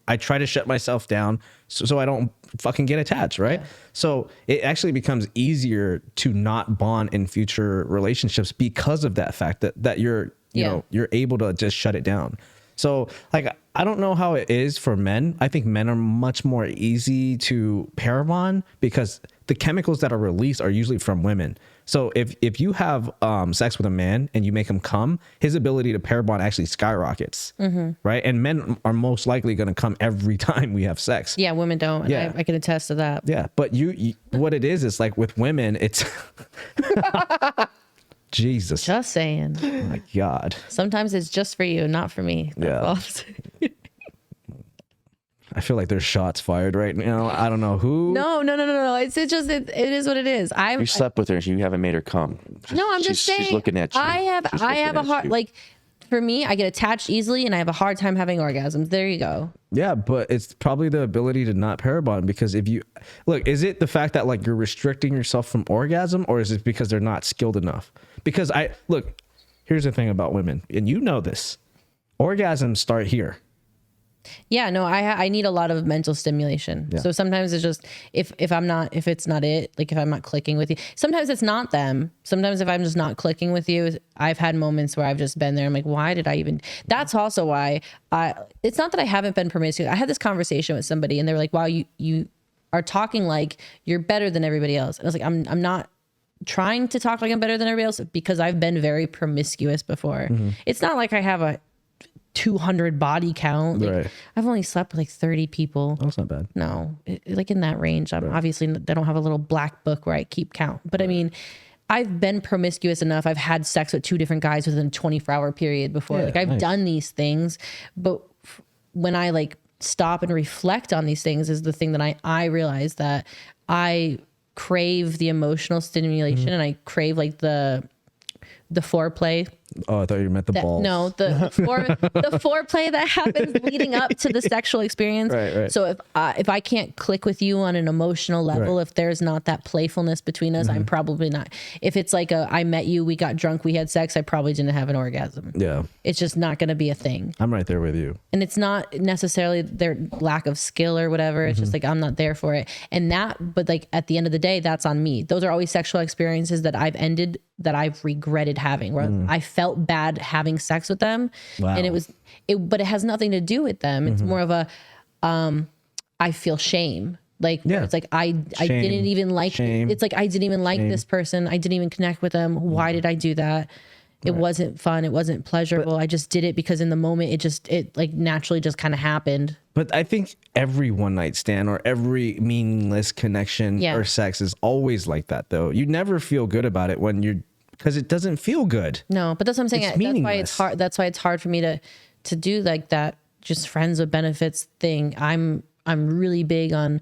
I try to shut myself down so I don't fucking get attached, right? So it actually becomes easier to not bond in future relationships because of that fact that you're able to just shut it down. So like, I don't know how it is for men. I think men are much more easy to pair bond because the chemicals that are released are usually from women. So if you have sex with a man and you make him come, his ability to pair bond actually skyrockets, right? And men are most likely going to come every time we have sex. Yeah, women don't. And I can attest to that. Yeah, but you what it is like with women, it's Jesus. Just saying. Oh my God. Sometimes it's just for you, not for me. That's all. I feel like there's shots fired right now. I don't know who. No. It is what it is. You slept with her and you haven't made her come. I'm just saying. She's looking at you. I have a hard, like, for me, I get attached easily and I have a hard time having orgasms. There you go. Yeah, but it's probably the ability to not pair bond because if you look, is it the fact that like you're restricting yourself from orgasm or is it because they're not skilled enough? Because here's the thing about women, and you know this, orgasms start here. Yeah, no, I need a lot of mental stimulation. Yeah. So sometimes it's just if it's not it, like if I'm not clicking with you, sometimes it's not them. Sometimes if I'm just not clicking with you, I've had moments where I've just been there. I'm like, why did I even? That's also why it's not that I haven't been promiscuous. I had this conversation with somebody and they were like, wow, you are talking like you're better than everybody else. And I was like, I'm not trying to talk like I'm better than everybody else because I've been very promiscuous before. It's not like I have a 200 body count. Like, right. I've only slept with like 30 people. That's not bad. No, like in that range. I'm obviously, they don't have a little black book where I keep count. But I mean, I've been promiscuous enough. I've had sex with 2 different guys within a 24-hour period before. Yeah, like I've done these things, but when I like stop and reflect on these things is the thing that I realize that I crave the emotional stimulation and I crave like the foreplay. Oh, I thought you meant the balls. No, the foreplay that happens leading up to the sexual experience. Right. So if I can't click with you on an emotional level, if there's not that playfulness between us, I'm probably not. If it's like I met you, we got drunk, we had sex, I probably didn't have an orgasm. Yeah. It's just not going to be a thing. I'm right there with you. And it's not necessarily their lack of skill or whatever. It's just like, I'm not there for it. But like at the end of the day, that's on me. Those are always sexual experiences that I've ended that I've regretted having, where I felt bad having sex with them. Wow. And but it has nothing to do with them. It's more of a, I feel shame. Like, it's like, I didn't even like, it's like, I didn't even like this person. I didn't even connect with them. Why did I do that? It wasn't fun. It wasn't pleasurable. I just did it because in the moment it like naturally just kind of happened. But I think every one night stand or every meaningless connection or sex is always like that though. You never feel good about it because it doesn't feel good. No, but that's what I'm saying. That's why it's hard. That's why it's hard for me to do like that. Just friends with benefits thing. I'm really big on,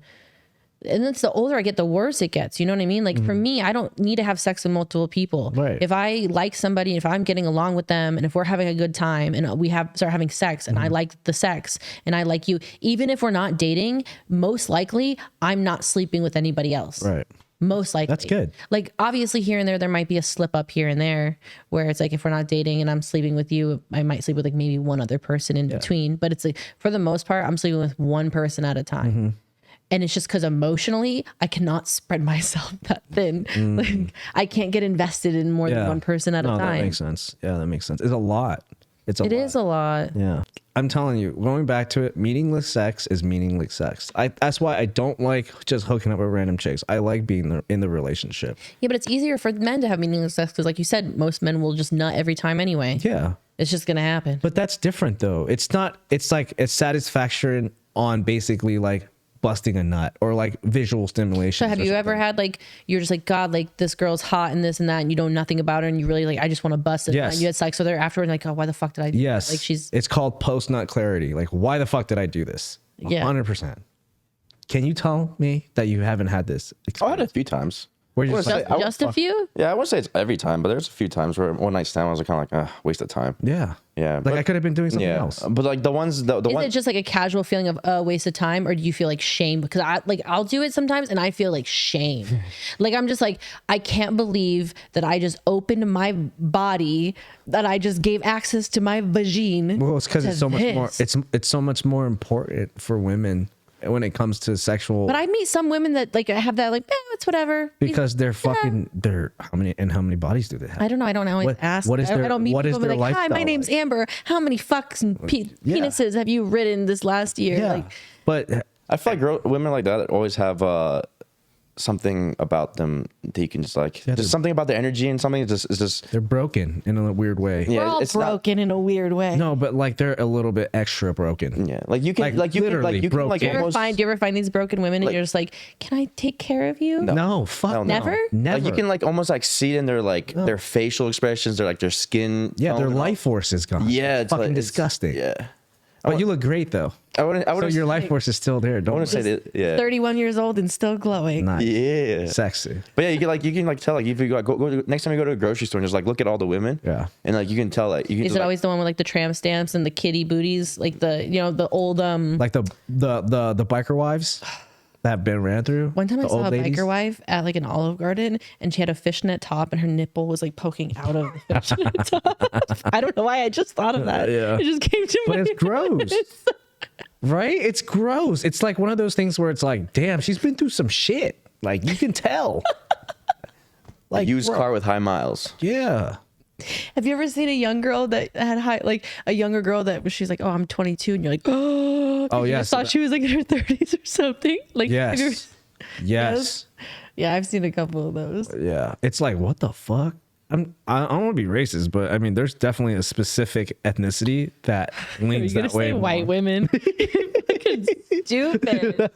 and it's the older I get, the worse it gets. You know what I mean? Like for me, I don't need to have sex with multiple people. Right. If I like somebody, if I'm getting along with them, and if we're having a good time, and we start having sex, and I like the sex, and I like you, even if we're not dating, most likely I'm not sleeping with anybody else. Right. Most likely. That's good. Like obviously here and there might be a slip up here and there where it's like, if we're not dating and I'm sleeping with you, I might sleep with like maybe one other person in between, but it's like, for the most part, I'm sleeping with one person at a time. And it's just because emotionally, I cannot spread myself that thin. Like I can't get invested in more than one person at a time. That makes sense. Yeah, that makes sense. It's a lot. It is a lot. Yeah. I'm telling you, going back to it, meaningless sex is meaningless sex. That's why I don't like just hooking up with random chicks. I like being in the relationship. Yeah, but it's easier for men to have meaningless sex because, like you said, most men will just nut every time anyway. Yeah. It's just going to happen. But that's different, though. It's not, it's like it's satisfaction on basically like busting a nut or like visual stimulation. So have you ever had like, you're just like, God, like this girl's hot and this and that, and you know nothing about her, and you really like, I just want to bust it. Yes. And you had sex with her afterwards, like, oh, why the fuck did I do Yes. that? Like it's called post nut clarity. Like, why the fuck did I do this? Yeah. 100%. Can you tell me that you haven't had this experience? I had a few times. Where you just a few? Yeah, I wouldn't say it's every time, but there's a few times where one night stand I was kind of like, waste of time. Yeah. Yeah. Like but, I could have been doing something else. But like the ones, the Is one. it just like a casual feeling of a waste of time, or do you feel like shame? Because I'll do it sometimes and I feel like shame. Like I'm just like, I can't believe that I just opened my body, that I just gave access to my vagina. Well, it's because it's so much more. this. It's so much more important for women when it comes to sexual. But I meet some women that like have that like, it's whatever. Because they're fucking. They're how many bodies do they have? I don't know. I don't always ask. What is their, I don't meet what people is their like, hi, my lifestyle name's like? Amber. How many fucks and penises have you ridden this last year? Yeah, Like, but I feel like women like that always have something about them that you can just like, just something about their energy and something is just. they're broken in a weird way. we're all broken in a weird way. No, but like they're a little bit extra broken. Yeah, like you can, Like, you can, literally you can like broken. almost. Do you ever find these broken women and you're just like, can I take care of you? No, fuck Hell no. no. Never? Never. Like you can like almost like see it in their like their facial expressions, their like their skin. Yeah, tone their and all. life force is gone. Yeah, it's fucking like, disgusting. Yeah, But you look great though. I wouldn't. So your life force is still there. I Don't wouldn't say that. Yeah. 31 years old and still glowing. Nice. Yeah. Sexy. But yeah, you can like tell like if you go next time you go to a grocery store and just like look at all the women. Yeah. And like you can tell like you can. Is just, it like, always the one with like the tramp stamps and the kitty booties? Like the, you know, the old, Like the biker wives that have been ran through. one time I the saw old a ladies. biker wife at like an Olive Garden and she had a fishnet top and her nipple was like poking out of the fishnet top. I don't know why I just thought of that. Yeah. It just came to But my it's gross. Right? It's gross. It's like one of those things where it's like, damn, she's been through some shit. Like you can tell. a used bro. car with high miles. Yeah. Have you ever seen a young girl that had high, like a younger girl that she's like, oh, I'm 22, and you're like, oh, Oh, you yeah, just so thought she was like in her 30s or something. Like, have you ever- Yes. yeah, I've seen a couple of those. Yeah. It's like, what the fuck? I don't want to be racist, but I mean, there's definitely a specific ethnicity that Are you leans gonna that way. say more. white women? Fucking stupid.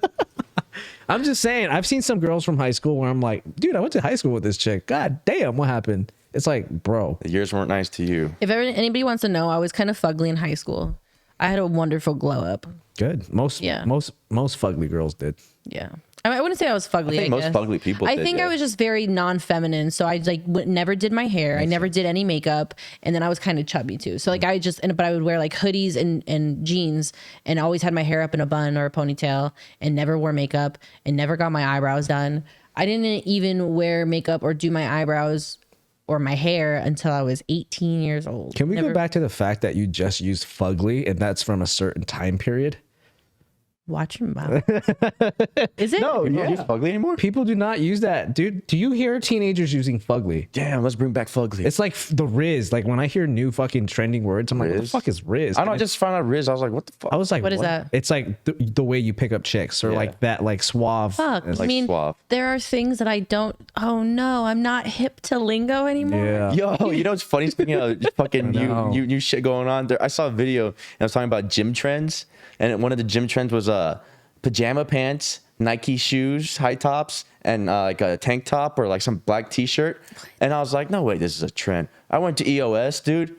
I'm just saying, I've seen some girls from high school where I'm like, dude, I went to high school with this chick. God damn, what happened? It's like, bro. The years weren't nice to you. If ever anybody wants to know, I was kind of fugly in high school. I had a wonderful glow up. Good. Most fugly girls did. Yeah. I wouldn't say I was fugly. I think most fugly people I did, think yeah. I was just very non-feminine. So I like never did my hair. I never did any makeup. And then I was kind of chubby too. So like but I would wear like hoodies and jeans and always had my hair up in a bun or a ponytail and never wore makeup and never got my eyebrows done. I didn't even wear makeup or do my eyebrows or my hair until I was 18 years old. Can we go back to the fact that you just used fugly and that's from a certain time period? Watch your mouth. Is it? No, You don't use fugly anymore? People do not use that, dude. Do you hear teenagers using fugly? Damn, let's bring back fugly. It's like the Riz. Like when I hear new fucking trending words, I'm like, what the Riz? fuck is Riz? I don't just found out Riz. I was like, what the fuck? I was like, What is that? It's like the way you pick up chicks or Yeah. like that, like suave. Fuck. It's I like mean, suave. there are things that I don't. Oh no, I'm not hip to lingo anymore. Yeah. Yo, you know what's funny? Speaking of fucking know. new shit going on, there, I saw a video and I was talking about gym trends, and one of the gym trends was pajama pants, Nike shoes, high tops, and like a tank top or like some black t-shirt. And I was like, no way, this is a trend. I went to EOS, dude,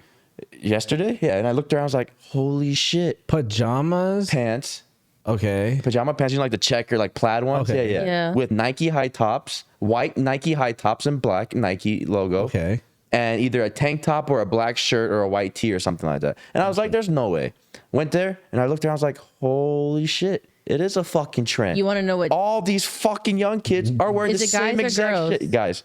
yesterday. Yeah, and I looked around, I was like, holy shit. Pajamas. Pants. Okay. Pajama pants, you know, like the checker, like plaid ones. Okay. Yeah. With Nike high tops, white Nike high tops and black Nike logo. Okay. And either a tank top or a black shirt or a white tee or something like that. And I was like, there's no way. Went there and I looked around, I was like, holy shit. It is a fucking trend. You want to know what? All these fucking young kids are wearing Is the it guys same or exact girls? shit. Guys.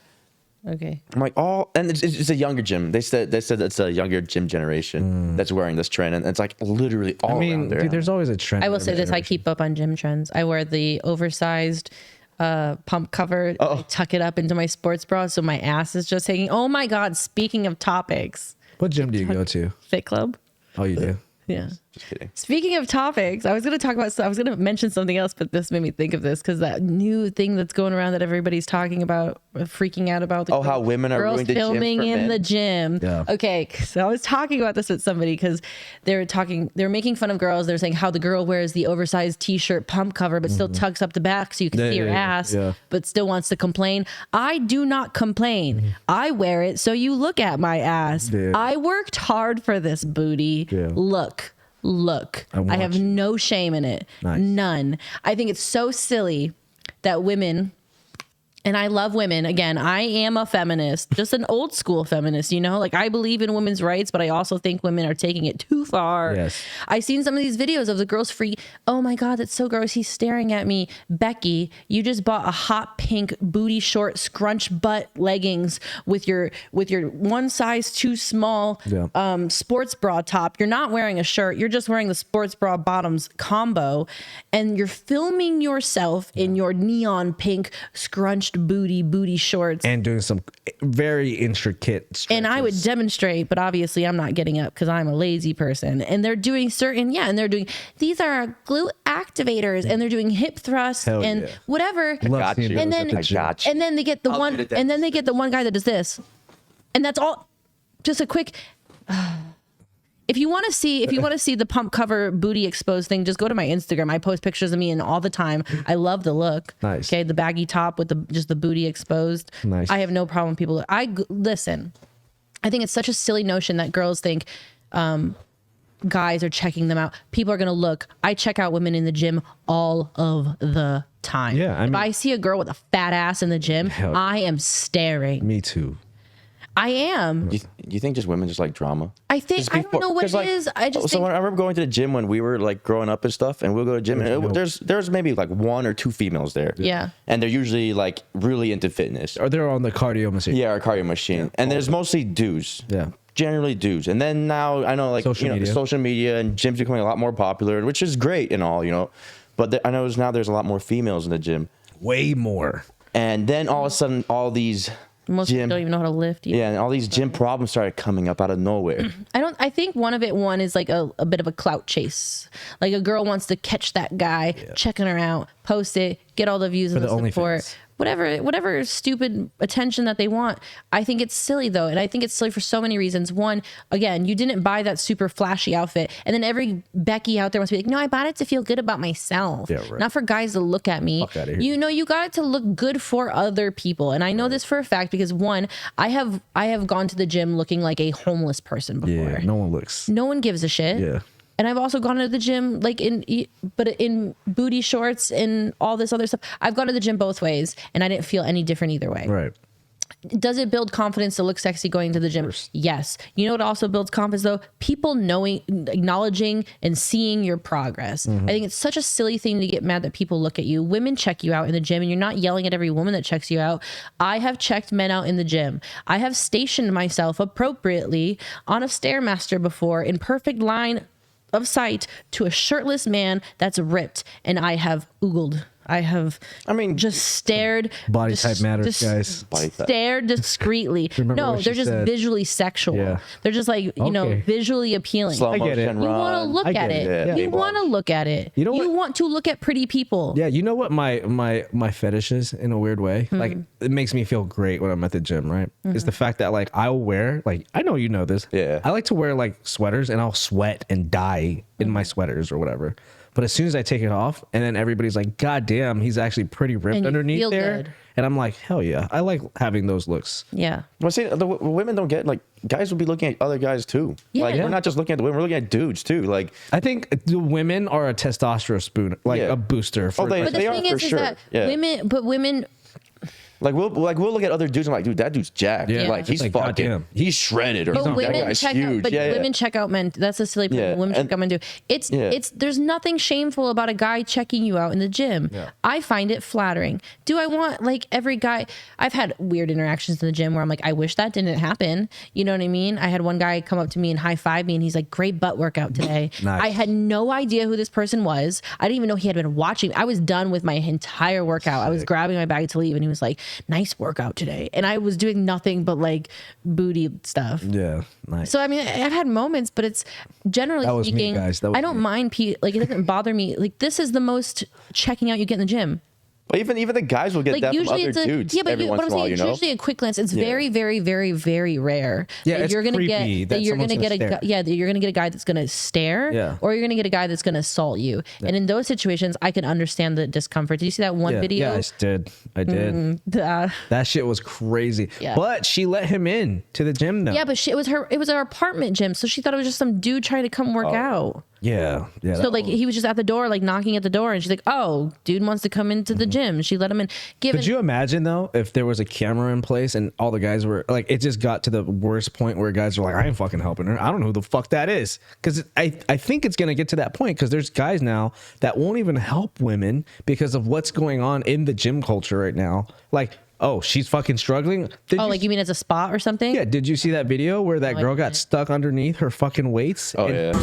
Okay. I'm like, and it's a younger gym. They said it's a younger gym generation that's wearing this trend. And it's like literally all I mean, around there. dude, there's always a trend. I will in say every this: I keep up on gym trends. I wear the oversized pump cover. I tuck it up into my sports bra, so my ass is just hanging. Oh my god! Speaking of topics, What gym do you go to? Fit Club. Oh, you do? Yeah. Just kidding. Speaking of topics, I was going to mention something else, but this made me think of this because that new thing that's going around that everybody's talking about, freaking out about. How women are girls ruining the gym filming for in men? the gym. Yeah. Okay, so I was talking about this with somebody because they were making fun of girls. They're saying how the girl wears the oversized t-shirt pump cover, but still tucks up the back so you can see her ass, but still wants to complain. I do not complain. I wear it so you look at my ass. Yeah. I worked hard for this booty. Yeah. Look, I watch have it. no shame in it. Nice. None. I think it's so silly that women, and I love women. Again, I am a feminist, just an old school feminist, you know? Like I believe in women's rights, but I also think women are taking it too far. Yes. I've seen some of these videos of the girls oh my God, that's so gross. He's staring at me. Becky, you just bought a hot pink booty short scrunch butt leggings with your one size too small sports bra top. You're not wearing a shirt. You're just wearing the sports bra bottoms combo. And you're filming yourself in your neon pink scrunched booty shorts. And doing some very intricate stretches. And I would demonstrate, but obviously I'm not getting up because I'm a lazy person. And they're doing these are glute activators and they're doing hip thrusts Hell and yeah. whatever. Love Got seeing you. And those then- at the gym. I got you. And then they get the one, do that. and then they get the one guy that does this. And that's all. Just a quick. If you want to see the pump cover booty exposed thing, just go to my Instagram. I post pictures of me and all the time. I love the look. Nice. Okay, the baggy top with just the booty exposed. Nice. I have no problem. People, listen. I think it's such a silly notion that girls think guys are checking them out. People are gonna look. I check out women in the gym all of the time. Yeah, I if mean- I see a girl with a fat ass in the gym, Hell- I am staring. Me too. I am. You think just women just like drama? I think Just I don't know what it is. I just think when I remember going to the gym when we were like growing up and stuff, and we'll go to the gym, and there's maybe like one or two females there. Yeah. And they're usually like really into fitness. Or they're on the cardio machine. Yeah, our cardio machine. And there's mostly dudes. Yeah. Generally dudes. And then now I know like Social media. social media and gyms becoming a lot more popular, which is great and all, you know. But I know now there's a lot more females in the gym. Way more. And then all of a sudden all these most people don't even know how to lift. Yeah, and all these gym problems started coming up out of nowhere. I think one is like a bit of a clout chase. Like a girl wants to catch that guy, checking her out, post it, get all the views and the the support. OnlyFans. Whatever stupid attention that they want. I think it's silly though. And I think it's silly for so many reasons. One, again, you didn't buy that super flashy outfit. And then every Becky out there wants to be like, no, I bought it to feel good about myself. Yeah, right. Not for guys to look at me. Fuck outta here. You know, you got it to look good for other people. And I know this for a fact because one, I have gone to the gym looking like a homeless person before. Yeah. No one looks. No one gives a shit. Yeah. And I've also gone to the gym like in booty shorts and all this other stuff. I've gone to the gym both ways and I didn't feel any different either way. Right. Does it build confidence to look sexy going to the gym? Yes. You know what also builds confidence though? People knowing, acknowledging and seeing your progress. I think it's such a silly thing to get mad that people look at you. Women check you out in the gym and you're not yelling at every woman that checks you out. I have checked men out in the gym. I have stationed myself appropriately on a Stairmaster before in perfect line of sight to a shirtless man that's ripped, and I have oogled. I have, just stared. Body type matters, guys. Stared discreetly. No, they're just visually sexual. Yeah. They're just like, you know, visually appealing. I get it. You want to look at it. Yeah. You want to look at it. You want to look at pretty people. Yeah, you know what my fetish is in a weird way? Like, it makes me feel great when I'm at the gym, right? Is the fact that like I'll wear, like, I know you know this. Yeah. I like to wear like sweaters and I'll sweat and die in my sweaters or whatever. But as soon as I take it off, and then everybody's like, God damn, he's actually pretty ripped underneath there. Good. And I'm like, hell yeah. I like having those looks. Yeah. Well, see, the women don't get, like, guys will be looking at other guys too. Yeah. Like, we're not just looking at the women, we're looking at dudes too. Like, I think the women are a testosterone spoon, like a booster. For but the thing is that women. Like we'll look at other dudes and like, dude, that dude's jacked. Yeah. Like he's fucking, he's shredded or but something. Women check out, but women check out men. That's a silly problem. Women check out men too. It's there's nothing shameful about a guy checking you out in the gym. Yeah. I find it flattering. Do I want like every guy? I've had weird interactions in the gym where I'm like, I wish that didn't happen. You know what I mean? I had one guy come up to me and high five me, and he's like, "Great butt workout today." Nice. I had no idea who this person was. I didn't even know he had been watching. I was done with my entire workout. I was grabbing my bag to leave, and he was like, "Nice workout today," and I was doing nothing but like booty stuff. Yeah, nice. So I mean, I've had moments, but it's generally speaking, me, guys. I don't mind. Like it doesn't bother me. Like this is the most checking out you get in the gym. But even the guys will get like that usually from other dudes. Yeah, but every once what I'm in a while, saying, it's usually a quick glance. It's very, very, very, very rare. Yeah, that it's you're gonna creepy get that you're gonna get that you're gonna get a guy that's gonna stare, or you're gonna get a guy that's gonna assault you. Yeah. And in those situations, I can understand the discomfort. Did you see that one video? Yeah, I did. That shit was crazy. Yeah. But she let him in to the gym though. Yeah, but it was her apartment gym, so she thought it was just some dude trying to come work out. Yeah. So like he was just at the door, like knocking at the door, and she's like, "Oh, dude wants to come into the gym." She let him in. Could you imagine though if there was a camera in place and all the guys were like, it just got to the worst point where guys are like, I ain't fucking helping her. I don't know who the fuck that is. Because I think it's gonna get to that point because there's guys now that won't even help women because of what's going on in the gym culture right now. Like, oh, she's fucking struggling. Like you mean as a spot or something? Yeah. Did you see that video where that girl got stuck underneath her fucking weights? Oh yeah.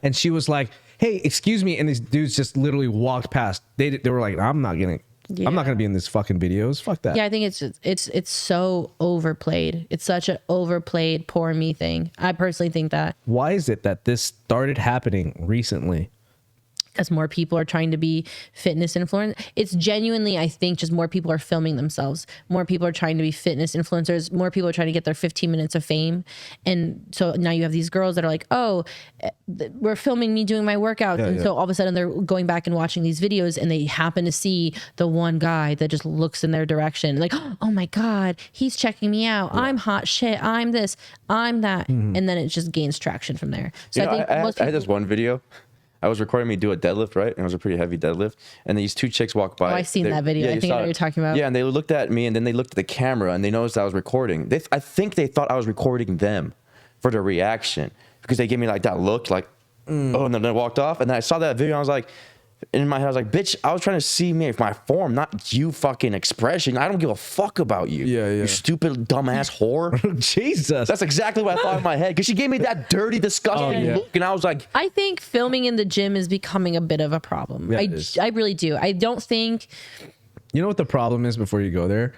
And she was like, "Hey, excuse me," and these dudes just literally walked past. They were like, "I'm not gonna be in this fucking videos. Fuck that." Yeah, I think it's so overplayed. It's such an overplayed poor me thing. I personally think that. Why is it that this started happening recently? As more people are trying to be fitness influencers. It's genuinely, I think, just more people are filming themselves. More people are trying to be fitness influencers. More people are trying to get their 15 minutes of fame. And so now you have these girls that are like, oh, we're filming me doing my workouts. And so all of a sudden they're going back and watching these videos and they happen to see the one guy that just looks in their direction. Like, oh my God, he's checking me out. Yeah. I'm hot shit. I'm this, I'm that. And then it just gains traction from there. So I think I had this one video. I was recording me do a deadlift, right? And it was a pretty heavy deadlift. And these two chicks walked by. Oh, I've seen that video. I think I know what you're talking about. Yeah, and they looked at me, and then they looked at the camera, and they noticed I was recording. I think they thought I was recording them for their reaction because they gave me like that look, like, oh, and then they walked off. And then I saw that video, and I was like, in my head, I was like, bitch, I was trying to see my form, not you fucking expression. I don't give a fuck about you. Yeah. You stupid, dumbass whore. Jesus. That's exactly what I thought in my head because she gave me that dirty, disgusting look. And I was like, I think filming in the gym is becoming a bit of a problem. Yeah, I really do. I don't think... You know what the problem is before you go there?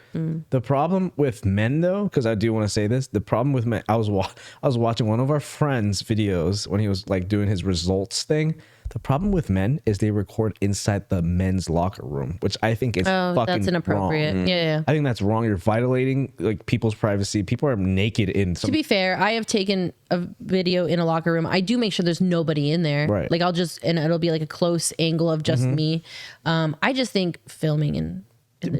The problem with men, though, because I do want to say this, the problem with men, I was watching one of our friends' videos when he was like doing his results thing. The problem with men is they record inside the men's locker room, which I think is fucking that's inappropriate. wrong. Yeah. I think that's wrong. You're violating like people's privacy. People are naked in some. To be fair, I have taken a video in a locker room. I do make sure there's nobody in there. Right. Like and it'll be like a close angle of just me. I just think filming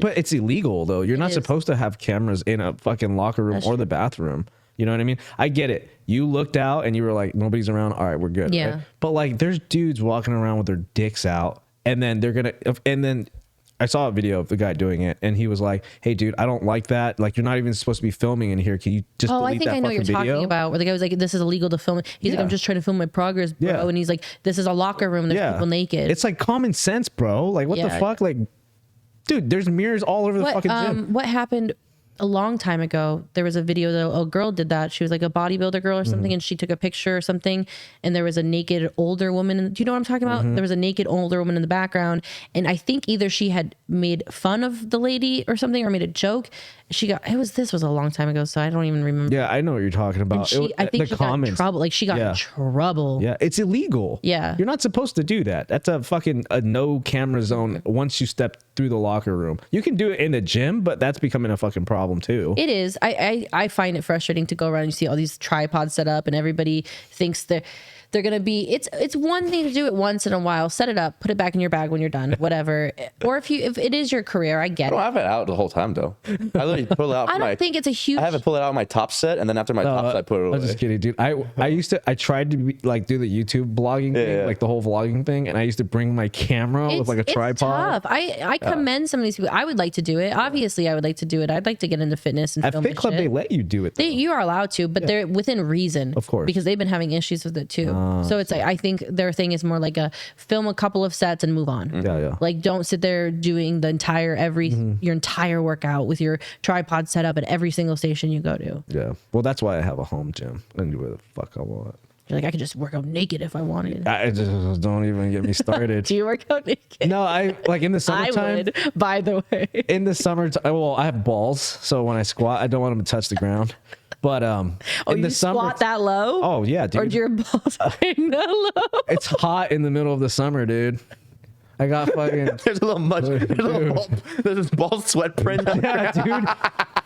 But it's illegal though. You're not supposed to have cameras in a fucking locker room or the bathroom. You know what I mean? I get it. You looked out and you were like, nobody's around. All right, we're good. Yeah. Right? But like, there's dudes walking around with their dicks out, and then I saw a video of the guy doing it, and he was like, "Hey, dude, I don't like that. Like, you're not even supposed to be filming in here. Can you just delete I think that I know what you're fucking video?" talking about. Where the guy was like, "This is illegal to film." He's like, "I'm just trying to film my progress, bro." Yeah. And he's like, "This is a locker room. There's people naked." It's like common sense, bro. Like, what the Yeah. fuck? Like, dude, there's mirrors all over the fucking gym. What happened a long time ago? There was a video that a girl did that. She was like a bodybuilder girl or something, and she took a picture or something, and there was a naked older woman. Do you know what I'm talking about? There was a naked older woman in the background, and I think either she had made fun of the lady or something, or made a joke. This was a long time ago, so I don't even remember. Yeah, I know what you're talking about. I think she got in trouble. Like she got in trouble. Yeah, it's illegal. Yeah. You're not supposed to do that. That's a no camera zone once you step through the locker room. You can do it in the gym, but that's becoming a fucking problem too. It is. I find it frustrating to go around and you see all these tripods set up and everybody thinks they're gonna be. It's one thing to do it once in a while, set it up, put it back in your bag when you're done, whatever. Or if it is your career, I get I don't it. have it out the whole time though. I literally pull it out. I don't think it's a huge. I have it pull it out of my top set, and then after my top set, I put it away. I'm just kidding, dude. I tried to do the YouTube blogging thing, like the whole vlogging thing, and I used to bring my camera with like a tripod. It's tough. I commend some of these people. I would like to do it. Obviously, I would like to do it. I'd like to get into fitness and At film Fit and Club, shit. they let you do it. Though. You are allowed to, but they're within reason, Of course. because they've been having issues with it too. So it's like I think their thing is more like a film a couple of sets and move on. Yeah. Like don't sit there doing the entire your entire workout with your tripod set up at every single station you go to. Yeah. Well, that's why I have a home gym. I can do whatever the fuck I want. You're like, I could just work out naked if I wanted. I just don't even get me started. Do you work out naked? No, I like in the I summertime. would, by the way. In the summertime, well, I have balls, so when I squat, I don't want them to touch the ground. But in you the summer, squat that low? oh yeah, dude, Or do your balls hang that low? it's hot in the middle of the summer, dude. I got fucking There's a little much. There's this ball sweat print. yeah,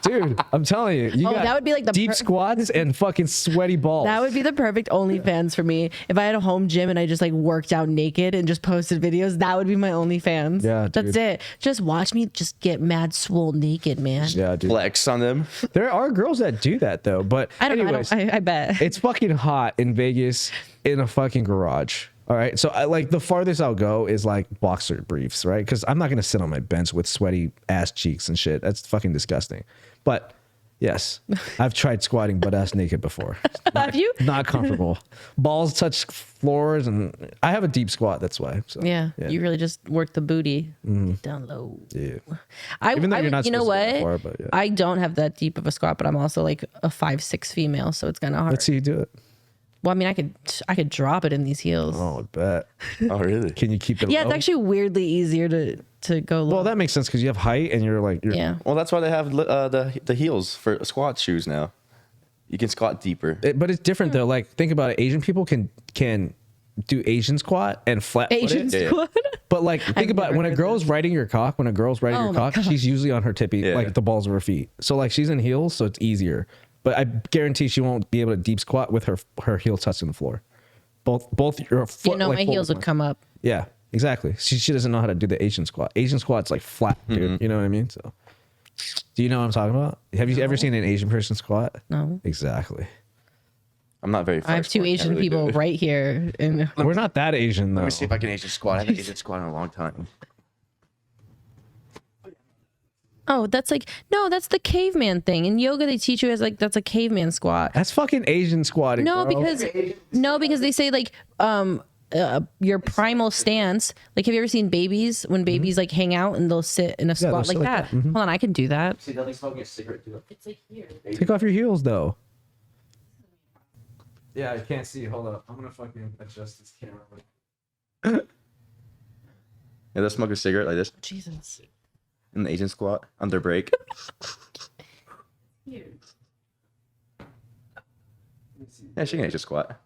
dude. I'm telling you, you got that would be like the deep squats and fucking sweaty balls. That would be the perfect OnlyFans for me. If I had a home gym and I just like worked out naked and just posted videos, that would be my OnlyFans. Yeah, that's dude. it. Just watch me just get mad swole naked, man. Yeah, dude. Flex on them. There are girls that do that though, but I don't anyways, know. I bet. it's fucking hot in Vegas in a fucking garage. All right. So I like the farthest I'll go is like boxer briefs, right? Because I'm not going to sit on my bench with sweaty ass cheeks and shit. That's fucking disgusting. But yes, I've tried squatting butt ass naked before. Have you? Not comfortable. Balls touch floors, and I have a deep squat. That's why. So, Yeah, you really just work the booty down low. Yeah. Even though you're not you know supposed to go what? that far, but yeah. I don't have that deep of a squat, but I'm also like a 5'6" female, so it's kind of hard. Let's see you do it. Well, I mean, I could drop it in these heels. Oh, I bet. Oh, really? Can you keep it Yeah, low? it's actually weirdly easier to go low. Well, that makes sense because you have height and you're like, yeah. Well, that's why they have the heels for squat shoes now. You can squat deeper. But it's different though. Like think about it. Asian people can do Asian squat and flat Asian foot it. squat. But like think about it. When a girl's riding your cock, Oh my God. she's usually on her tippy, like the balls of her feet. So like she's in heels, so it's easier. But I guarantee she won't be able to deep squat with her heel touching the floor. Both your foot. You know, like, my heels forward. would come up. Yeah, exactly. She doesn't know how to do the Asian squat. Asian squat's like flat, dude. You know what I mean? So, do you know what I'm talking about? Have you ever seen an Asian person squat? No. Exactly. I'm not very. I have two Asian people right here, and We're not that Asian though. Let me see if I can Asian squat. I haven't Asian squat in a long time. oh, that's like no, that's the caveman thing. In yoga, they teach you as like that's a caveman squat. That's fucking Asian squatting. No, bro. because they say like your primal stance. Like, have you ever seen babies when babies like hang out and they'll sit in a they'll squat sit like like that? that. Hold on, I can do that. See, nothing smoking a cigarette. Do it. It's like here. Take off your heels though. Yeah, I can't see. Hold up. I'm gonna fucking adjust this camera. Yeah, they'll smoke a cigarette like this Jesus. in the Asian squat on their break. Here. Yeah, she can Asian squat.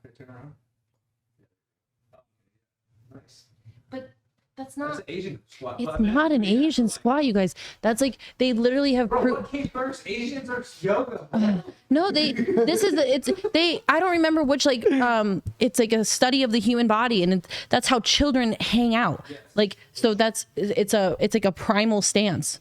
That's not. Asian squat. It's not an Asian squat, you guys. That's like they literally have. What came first, Asians or yoga? No, I don't remember which it's like a study of the human body, and that's how children hang out. Yes. Like so it's like a primal stance.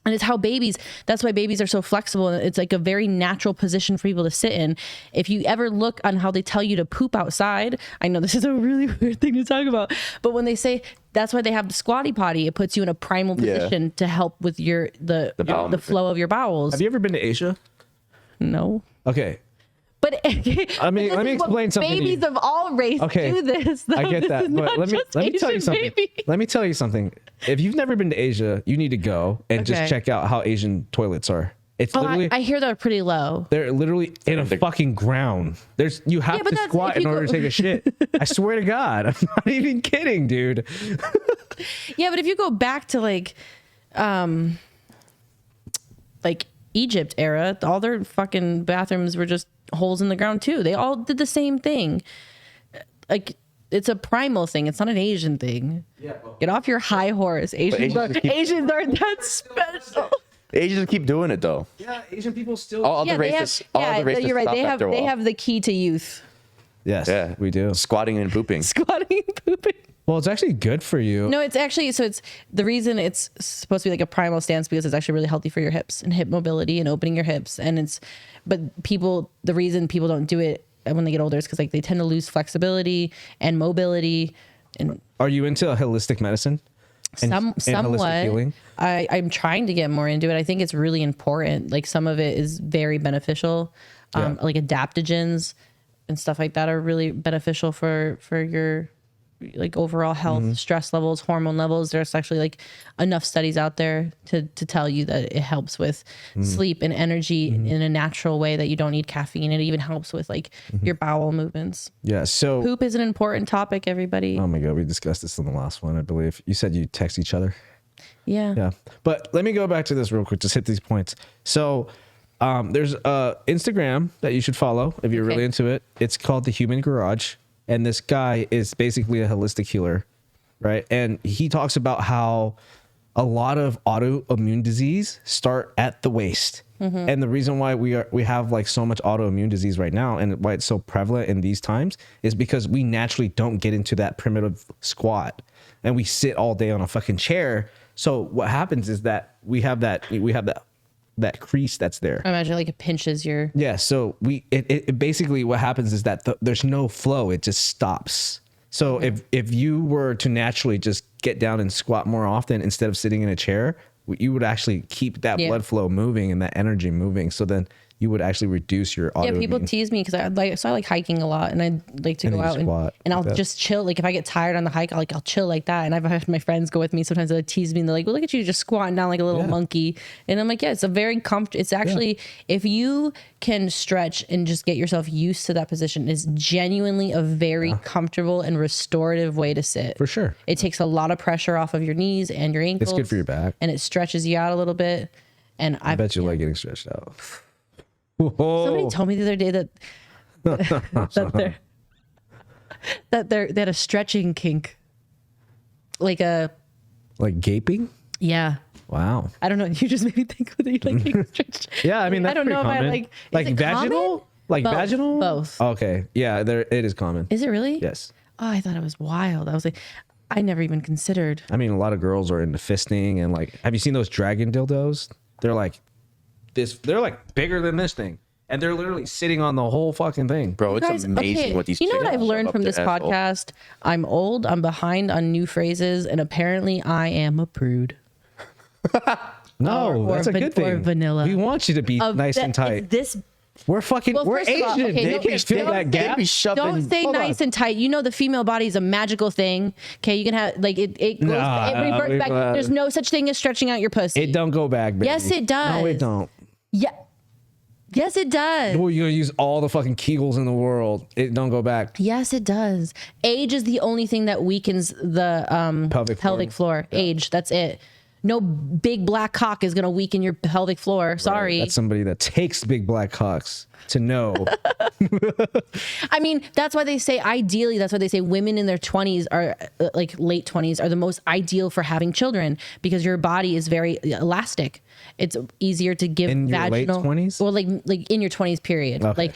And it's how that's why babies are so flexible. It's like a very natural position for people to sit in. If you ever look on how they tell you to poop outside, I know this is a really weird thing to talk about, but when they say that's why they have the squatty potty, it puts you in a primal position to help with the flow of your bowels. Have you ever been to Asia? No. Okay. But let me explain something. Babies of all races do this. Though. I get that, but let me tell you something. Let me tell you something. If you've never been to Asia, you need to go and just check out how Asian toilets are. It's literally. I hear they're pretty low. They're literally in a fucking ground. You have to squat in order to take a shit. I swear to God, I'm not even kidding, dude. Yeah, but if you go back to like Egypt era, all their fucking bathrooms were just holes in the ground too. They all did the same thing. Like it's a primal thing. It's not an Asian thing. Yeah, get off your high horse. Asians aren't that special. Asians keep doing it though. Yeah, Asian people still. All other races. You're right. They have the key to youth. Yes, we do. Squatting and pooping. Squatting and pooping. Well, it's actually good for you. No, it's actually, it's the reason it's supposed to be like a primal stance because it's actually really healthy for your hips and hip mobility and opening your hips. And the reason people don't do it when they get older is because like they tend to lose flexibility and mobility. And are you into holistic medicine? Somewhat. Holistic healing? I'm trying to get more into it. I think it's really important. Like some of it is very beneficial. Like adaptogens and stuff like that are really beneficial for your like overall health, stress levels, hormone levels. There's actually like enough studies out there to tell you that it helps with sleep and energy in a natural way that you don't need caffeine. It even helps with like your bowel movements. Yeah. So poop is an important topic, everybody. Oh my God. We discussed this in the last one, I believe. You said you text each other. Yeah. Yeah. But let me go back to this real quick. Just hit these points. So there's Instagram that you should follow if you're really into it. It's called The Human Garage. And this guy is basically a holistic healer, right? And he talks about how a lot of autoimmune disease start at the waist. And the reason why we have like so much autoimmune disease right now and why it's so prevalent in these times is because we naturally don't get into that primitive squat and we sit all day on a fucking chair. So what happens is that we have that crease that's there. I imagine like it pinches your. Yeah. So it basically what happens is that there's no flow. It just stops. So if you were to naturally just get down and squat more often instead of sitting in a chair, you would actually keep that blood flow moving and that energy moving. So then you would actually reduce your autoimmune. Yeah, people tease me because I like hiking a lot and I like to go out and I'll just chill. Like if I get tired on the hike, I'll chill like that. And I've had my friends go with me. Sometimes they tease me and they're like, well, look at you just squatting down like a little monkey. And I'm like, yeah, it's a very comfortable. It's actually, if you can stretch and just get yourself used to that position, it's genuinely a very comfortable and restorative way to sit. For sure. It takes a lot of pressure off of your knees and your ankles. It's good for your back. And it stretches you out a little bit. And I bet you like getting stretched out. Whoa. Somebody told me the other day that they had a stretching kink, like gaping. Yeah. Wow. I don't know. You just made me think that you like getting stretched. Yeah, I mean that's pretty common. Like vaginal, vaginal. Both. Okay. Yeah, it is common. Is it really? Yes. Oh, I thought it was wild. I was like, I never even considered. I mean, a lot of girls are into fisting and like, have you seen those dragon dildos? They're like this. They're like bigger than this thing, and they're literally sitting on the whole fucking thing. Bro, it's Guys, amazing what these. You know what I've learned from this asshole. podcast? I'm old. I'm behind on new phrases, and apparently, I am a prude. No, that's a good thing. Or vanilla. We want you to be nice and tight. We're fucking. Well, we're first of Asian. all, okay, They can't feel that gap. Don't say nice and tight. You know the female body is a magical thing. Okay, you can have like it goes, it reverts back. There's no such thing as stretching out your pussy. It don't go back, baby. Yes, it does. No, it don't. Yeah. Yes, it does. Well, you're gonna use all the fucking Kegels in the world. It don't go back. Yes, it does. Age is the only thing that weakens the pelvic floor. Yeah. Age, that's it. No big black cock is gonna weaken your pelvic floor. Sorry. Right. That's somebody that takes big black cocks to know I mean, that's why they say ideally, that's why they say women in their 20s are like late 20s are the most ideal for having children because your body is very elastic. It's easier to give In your late vaginal 20s? Well, like in your 20s period. Okay. Like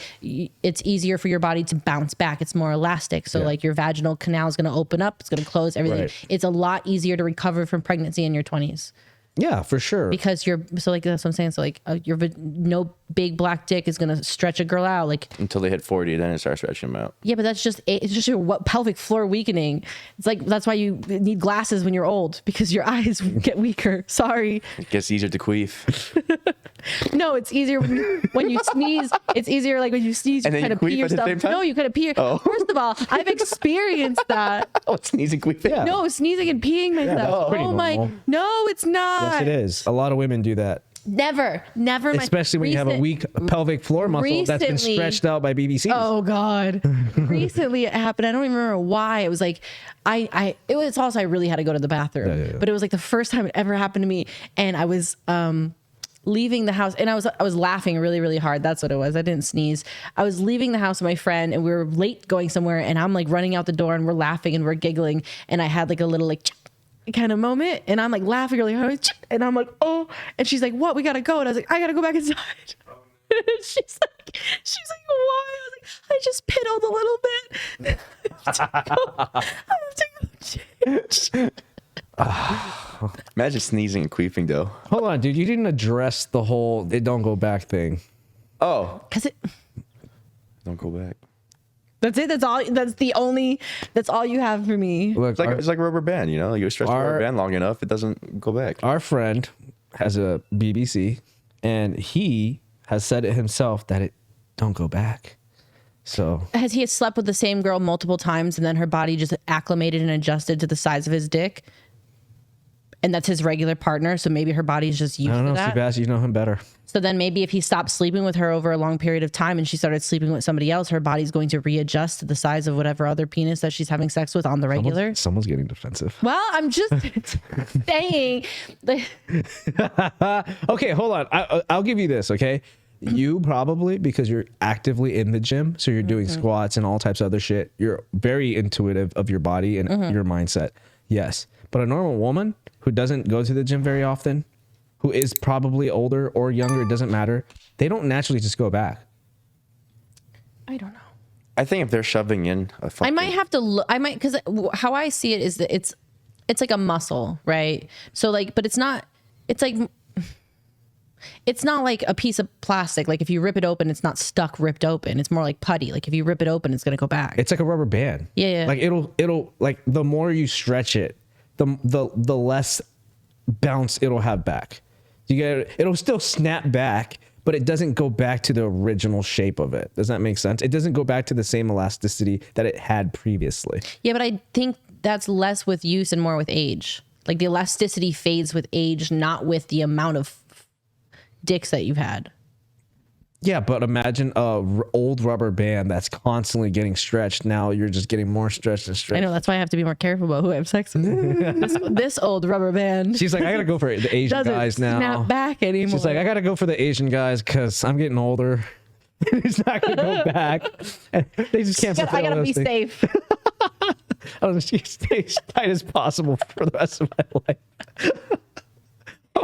it's easier for your body to bounce back. It's more elastic. So like your vaginal canal is going to open up, it's going to close, everything. Right. It's a lot easier to recover from pregnancy in your 20s. Yeah, for sure. Because that's what I'm saying. So like no big black dick is gonna stretch a girl out. Like Until they hit 40, then it starts stretching them out. yeah, but it's just your pelvic floor weakening. It's like that's why you need glasses when you're old because your eyes get weaker. Sorry. It gets easier to queef. No, it's easier when you sneeze. It's easier like when you sneeze, you And then kind you of pee queef at the yourself. same time? No, you kind of pee. Oh. First of all, I've experienced that. Oh, sneezing, queefing. Yeah. No, sneezing and peeing myself. that's pretty my! normal. No, it's not. Yes, it is. A lot it would do that. Never. Especially when you have a weak pelvic floor muscle that's been recently- stretched out by BBC. Oh God. Recently it happened. I don't even remember why. It was like it was also I really had to go to the bathroom. Yeah. But it was like the first time it ever happened to me. And I was leaving the house and I was laughing really, really hard. That's what it was. I didn't sneeze. I was leaving the house with my friend and we were late going somewhere and I'm like running out the door and we're laughing and we're giggling. And I had like a little like kind of moment and I'm like laughing really hard and I'm like, oh, and she's like, what, we gotta go. And I was like, I gotta go back inside. she's like, why? I was like, I just piddled a little bit. I have to go change. Imagine sneezing and queefing, though. Hold on, dude. You didn't address the whole "it don't go back" thing. Oh, Cause don't go back. that's it. That's all you have for me. Look, It's like a rubber band, you know? You stretch the rubber band long enough, it doesn't go back. our friend has a BBC, and he has said it himself that it don't go back. So Has he slept with the same girl multiple times and then her body just acclimated and adjusted to the size of his dick? And that's his regular partner, so maybe her body's just used I don't to know, that. Sebastian, you know him better. So then maybe if he stopped sleeping with her over a long period of time and she started sleeping with somebody else, her body's going to readjust to the size of whatever other penis that she's having sex with on the regular. Someone's getting defensive. Well, I'm just saying. Okay, hold on. I'll give you this, okay? You probably, because you're actively in the gym, so you're doing squats and all types of other shit, you're very intuitive of your body and your mindset. Yes. But a normal woman who doesn't go to the gym very often, who is probably older or younger, it doesn't matter, they don't naturally just go back. I don't know. I think if they're shoving in a fucking... I might have to look. I might, because how I see it is that it's like a muscle, right? So like, but it's not like a piece of plastic. Like if you rip it open, it's not stuck ripped open. It's more like putty. Like if you rip it open, it's gonna go back. It's like a rubber band. Yeah. Like it'll like the more you stretch it, the less bounce it'll have back. You get it? It'll still snap back, but it doesn't go back to the original shape of it. Does that make sense? It doesn't go back to the same elasticity that it had previously. Yeah, but I think that's less with use and more with age. Like the elasticity fades with age, not with the amount of dicks that you've had. Yeah, but imagine old rubber band that's constantly getting stretched. Now you're just getting more stretched and I stretched. know, that's why I have to be more careful about who I have sex with. this old rubber band She's like, I gotta go for the Asian doesn't guys now. snap back anymore. She's like, I gotta go for the Asian guys because I'm getting older. It's not gonna go back. They just can't. I gotta be safe. I want to stay as tight as possible for the rest of my life.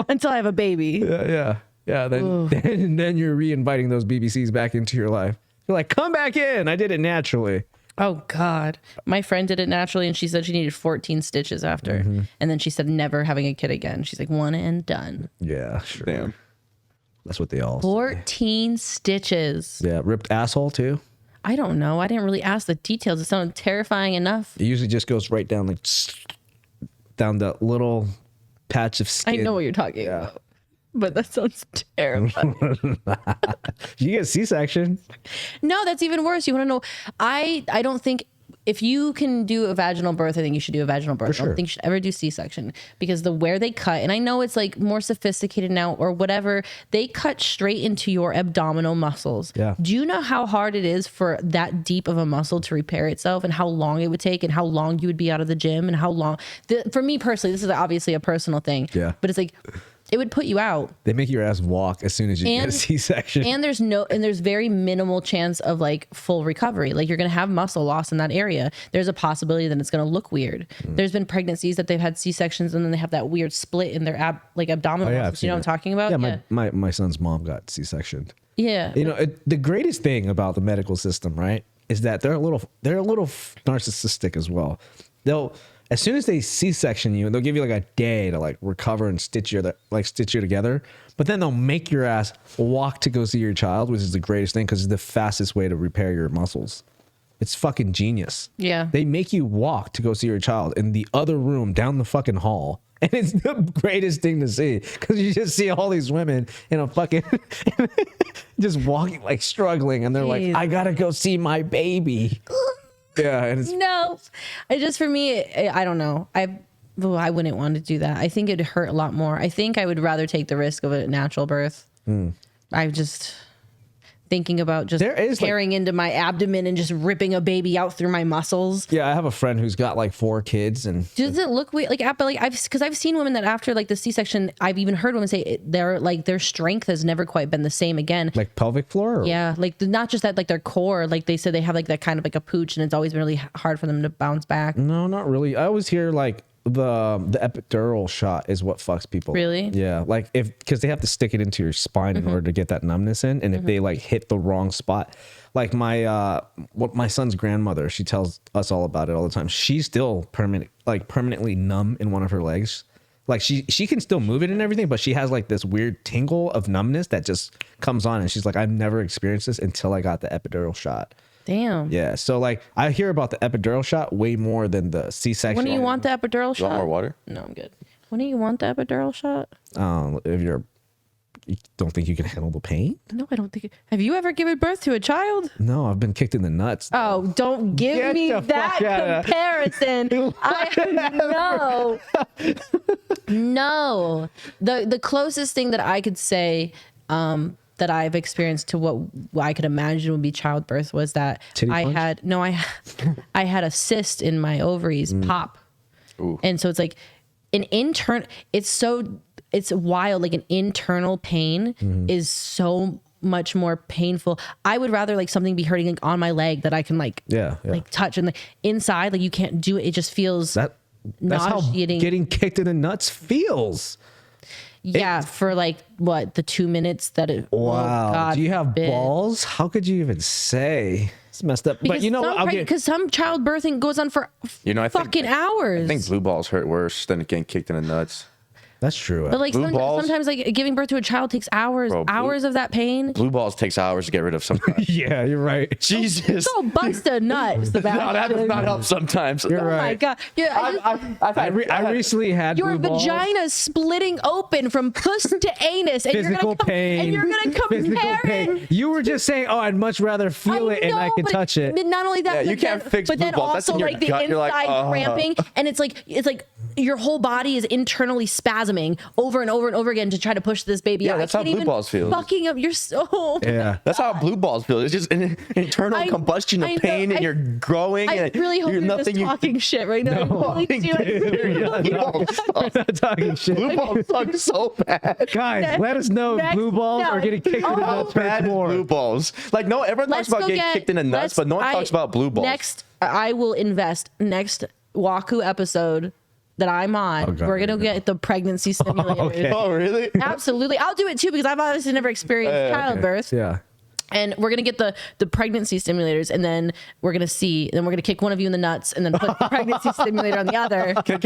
Until I have a baby. Yeah. Then you're re-inviting those BBCs back into your life. You're like, come back in. I did it naturally. Oh God. My friend did it naturally and she said she needed 14 stitches after. And then she said never having a kid again. She's like, one and done. Yeah, sure. Damn. That's what they all say. 14 stitches. Yeah, ripped asshole too. I don't know. I didn't really ask the details. It sounded terrifying enough. It usually just goes right down, like down that little patch of I skin. know what you're talking about. But that sounds terrifying. You get C-section. No, that's even worse. You want to know? I don't think if you can do a vaginal birth, I think you should do a vaginal birth. For I don't think you should ever do C-section because where they cut, and I know it's like more sophisticated now or whatever, they cut straight into your abdominal muscles. Yeah. Do you know how hard it is for that deep of a muscle to repair itself and how long it would take and how long you would be out of the gym and how long? For me personally, this is obviously a personal thing. Yeah. But it's like, It would put you out. They make your ass walk as soon as you get a C-section. And there's very minimal chance of like full recovery. Like you're going to have muscle loss in that area. There's a possibility that it's going to look weird. There's been pregnancies that they've had C-sections and then they have that weird split in their abdominal muscles. You know what I'm talking about? Yeah, my son's mom got C-sectioned. Yeah. You know, the greatest thing about the medical system, right, is that they're a little narcissistic as well. As soon as they C-section you, they'll give you like a day to like recover and stitch you together. But then they'll make your ass walk to go see your child, which is the greatest thing because it's the fastest way to repair your muscles. It's fucking genius. Yeah. They make you walk to go see your child in the other room down the fucking hall. And it's the greatest thing to see because you just see all these women in a fucking just walking like struggling. And they're like, I got to go see my baby. Yeah, and it's for me, I don't know. I wouldn't want to do that. I think it'd hurt a lot more. I think I would rather take the risk of a natural birth. I just thinking about just tearing into my abdomen and just ripping a baby out through my muscles. Yeah, I have a friend who's got like 4 kids, and does it look weird? I've seen women that after like the C-section, I've even heard women say their strength has never quite been the same again. Like pelvic floor? Yeah, like not just that, like their core. Like they said they have like that kind of like a pooch, and it's always been really hard for them to bounce back. No, not really. I always hear like the epidural shot is what fucks people. Really? Yeah, like because they have to stick it into your spine in order to get that numbness in, and if they like hit the wrong spot, like my son's grandmother, she tells us all about it all the time. She's still permanently numb in one of her legs. Like she can still move it and everything, but she has like this weird tingle of numbness that just comes on, and she's like, I've never experienced this until I got the epidural shot. Damn. Yeah. So like I hear about the epidural shot way more than the C-section. When do you want the epidural shot? You want more water? No, I'm good. When do you want the epidural shot? If you don't think you can handle the pain? No, I don't think. Have you ever given birth to a child? No, I've been kicked in the nuts. Oh, don't give me that comparison. No. The closest thing that I could say that I've experienced to what I could imagine would be childbirth was that I had a cyst in my ovaries pop. Ooh. And so it's like an internal, it's wild. Like an internal pain is so much more painful. I would rather like something be hurting like on my leg that I can like touch, and like inside, like you can't do it. It just feels that's nauseating. How getting kicked in the nuts feels. Yeah, for like what, the 2 minutes that it. Wow. God do you have forbid. balls? How could you even say? It's messed up. Because but you know what? Because some childbirthing goes on for fucking hours. I think blue balls hurt worse than getting kicked in the nuts. That's true. But like sometimes like giving birth to a child takes hours, hours of that pain. Blue balls takes hours to get rid of sometimes. Yeah, you're right. Jesus. Go bust a nut, Sebastian. No, that does not help sometimes. You're right. Oh my God. Yeah, I recently had your blue balls. vagina splitting open from puss to anus, and Physical pain. And you're gonna compare it. You were just saying, I'd much rather feel it and I can touch it. Not only that, you can't fix but blue then balls. That's also in your like the gut. inside You're like, cramping, and it's like your whole body is internally spasming over and over and over again to try to push this baby out. That's how blue balls feel. Fucking up. You're so. Yeah. That's how blue balls feel. It's just an internal combustion of pain, and you're growing. I really hope you're just talking shit right now. No, Blue balls suck. I'm not talking shit. Blue balls suck so bad. Guys, let us know if blue balls are getting kicked in the nuts Bad more. blue balls. Like everyone talks about getting kicked in the nuts, but no one talks about blue balls. Next, I will invest next Waku episode that I'm on. God, we're gonna get the pregnancy simulator. Okay. Oh, really? Absolutely. I'll do it too because I've obviously never experienced childbirth. Yeah. And we're gonna get the pregnancy simulators, and then we're gonna see. Then we're gonna kick one of you in the nuts, and then put the pregnancy simulator on the other. Can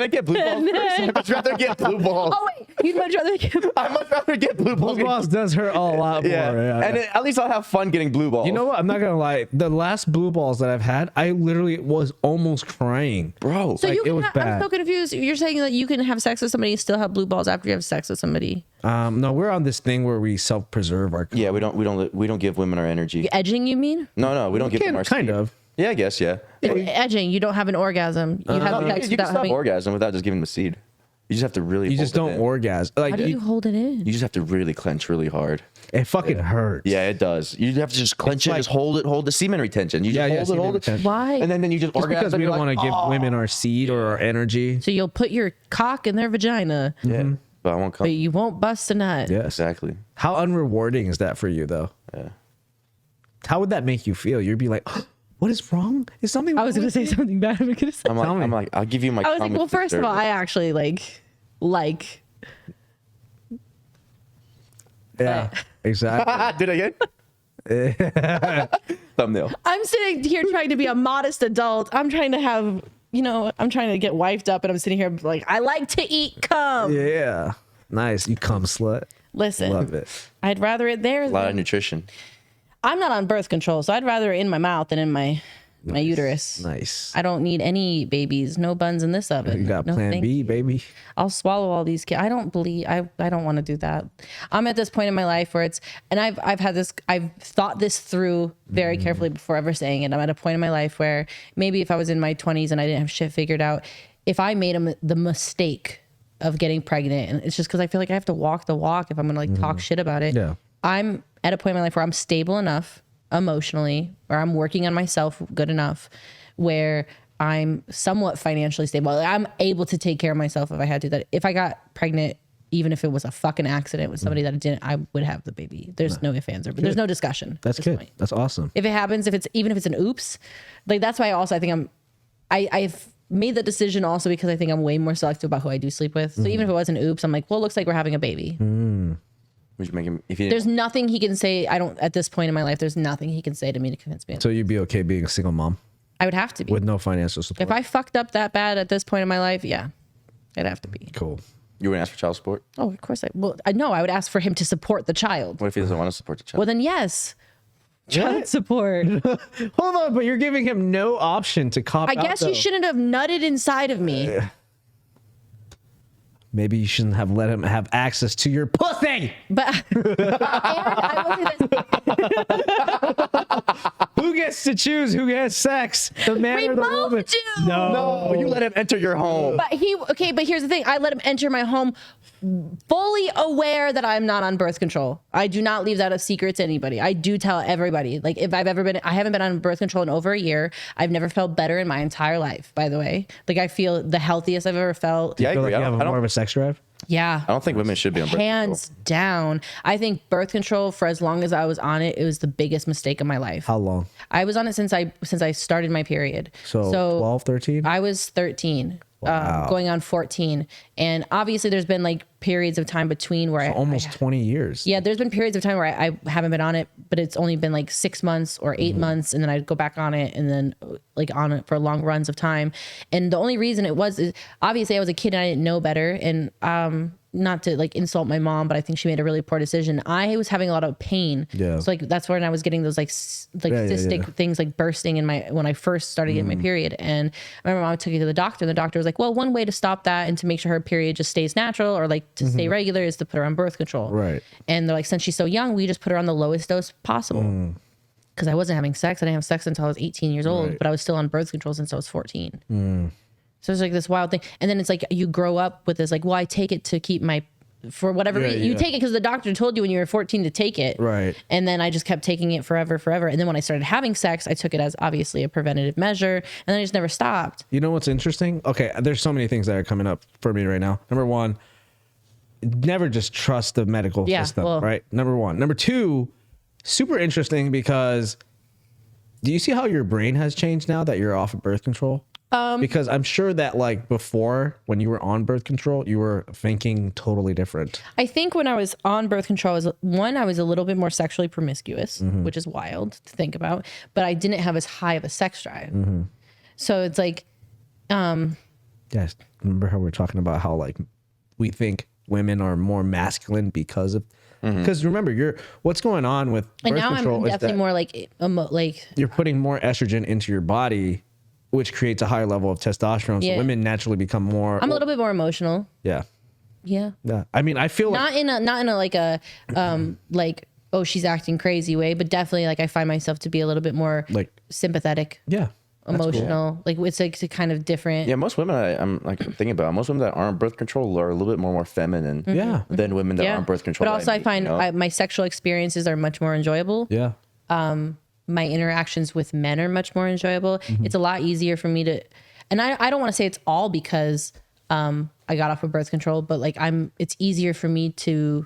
I get blue balls first? I'd much rather get blue balls. Oh wait, you'd much rather get. I'd much rather get blue balls. Blue balls does hurt a lot more. Yeah. And at least I'll have fun getting blue balls. You know what? I'm not gonna lie. The last blue balls that I've had, I literally was almost crying, bro? So it was bad. I'm so confused. You're saying that you can have sex with somebody and still have blue balls after you have sex with somebody? No, we're on this thing where we self-preserve our. Yeah, we don't give women our energy. Edging, you mean? No, we don't give them our kind seed. of. Yeah, I guess, yeah. Edging, you don't have an orgasm. You have sex You can without stop having. orgasm without just giving them a seed. You just have to really. You just hold it don't in. orgasm. Like How do you hold it in? You just have to really clench really hard. it fucking hurts. Yeah, it does. You have to just clench it, just hold the semen retention. You just hold it. Why? And then you just orgasm. Because we don't want to give women our seed or our energy. So you'll put your cock in their vagina. Yeah. but I won't come. but you won't bust a nut. Yes. Exactly. How unrewarding is that for you, though? Yeah. How would that make you feel? You'd be like, what is wrong? Is something I was wrong going to with say me? something bad. I'm like, I'll give you my. I was like, well, comic first of all, service. I actually like. Yeah, exactly. Did I again? Thumbnail. I'm sitting here trying to be a modest adult. I'm trying to have, I'm trying to get wifed up, and I'm sitting here like, I like to eat cum. Yeah. Nice. You cum slut. Listen, Love it. I'd rather it there. A lot of nutrition. I'm not on birth control, so I'd rather it in my mouth than in my uterus. Nice. I don't need any babies. No buns in this oven. You got No, plan thank B, you. baby. I'll swallow all these kids. I don't want to do that. I'm at this point in my life where I've thought this through very carefully before ever saying it. I'm at a point in my life where maybe if I was in my 20s and I didn't have shit figured out, if I made the mistake of getting pregnant, and it's just because I feel like I have to walk the walk if I'm going to talk shit about it. Yeah. I'm at a point in my life where I'm stable enough emotionally, or I'm working on myself good enough where I'm somewhat financially stable. I'm able to take care of myself if I had to. That if I got pregnant, even if it was a fucking accident with somebody that didn't, I would have the baby. There's no ifs, ands, or there's no discussion. That's at this good. point. That's awesome. If it happens, even if it's an oops, like that's why I think I've made the decision also because I think I'm way more selective about who I do sleep with. So even if it was an oops, I'm like, well, it looks like we're having a baby. Would you make him? If you There's nothing he can say. At this point in my life, there's nothing he can say to me to convince me. So you'd be okay being a single mom I would have to be. with no financial support? If I fucked up that bad at this point in my life, yeah, I'd have to be. Cool. You wouldn't ask for child support? Oh, of course I know. I would ask for him to support the child. What if he doesn't want to support the child? Well, then yes, child support. Hold on, but you're giving him no option to cop I guess you shouldn't have nutted inside of me. Maybe you shouldn't have let him have access to your pussy. But Aaron, I will say this. Who gets to choose who has sex? The man We or the both woman? do. No. you let him enter your home. But here's the thing. I let him enter my home fully aware that I'm not on birth control. I do not leave that a secret to anybody. I do tell everybody. Like if I haven't been on birth control in over a year. I've never felt better in my entire life, by the way. Like I feel the healthiest I've ever felt. Yeah, I Feel agree. like you have I more of don't, a sex drive? Yeah. I don't think women should be on birth Hands control. down. I think birth control, for as long as I was on it, it was the biggest mistake of my life. How long? I was on it since I started my period. So 12, 13? I was 13, going on 14. And obviously there's been like periods of time between where Almost 20 years. yeah, there's been periods of time where I haven't been on it, but it's only been like 6 months or 8 months. And then I'd go back on it and then like on it for long runs of time. And the only reason it was is obviously I was a kid and I didn't know better. And, not to like insult my mom, but I think she made a really poor decision. I was having a lot of pain. Yeah. So like, that's when I was getting those cystic things like bursting in when I first started getting my period. And I remember mom took me to the doctor and the doctor was like, well, one way to stop that and to make sure her period just stays natural or like to stay regular is to put her on birth control. Right. And they're like, since she's so young, we just put her on the lowest dose possible. Because I wasn't having sex. I didn't have sex until I was 18 years old, but I was still on birth control since I was 14. So it's like this wild thing. And then it's like you grow up with this like, well, I take it to keep for whatever reason. You take it because the doctor told you when you were 14 to take it. Right. And then I just kept taking it forever. And then when I started having sex, I took it as obviously a preventative measure. And then I just never stopped. You know what's interesting? Okay, there's so many things that are coming up for me right now. Number one, never just trust the medical system, right? Number one. Number two, super interesting because do you see how your brain has changed now that you're off of birth control? Because I'm sure that like before when you were on birth control, you were thinking totally different. I think when I was on birth control, I was a little bit more sexually promiscuous, which is wild to think about, but I didn't have as high of a sex drive. So it's like, Yes. Remember how we were talking about how like we think women are more masculine because of, because remember what's going on with and birth now control I'm is definitely that more like you're putting more estrogen into your body, which creates a higher level of testosterone. Yeah. So women naturally become more. I'm a little bit more emotional. Yeah. Yeah. Yeah. I mean, I feel like, Not in a like a like, oh, she's acting crazy way, but definitely like I find myself to be a little bit more like, sympathetic, yeah, that's cool. emotional. Like it's like kind of different. Yeah, most women I'm like thinking about most women that aren't on birth control are a little bit more feminine. Yeah. Than women that are on birth control. But also I find my sexual experiences are much more enjoyable. Yeah. My interactions with men are much more enjoyable. It's a lot easier for me to, and I don't want to say it's all because I I got off of birth control, but like it's easier for me to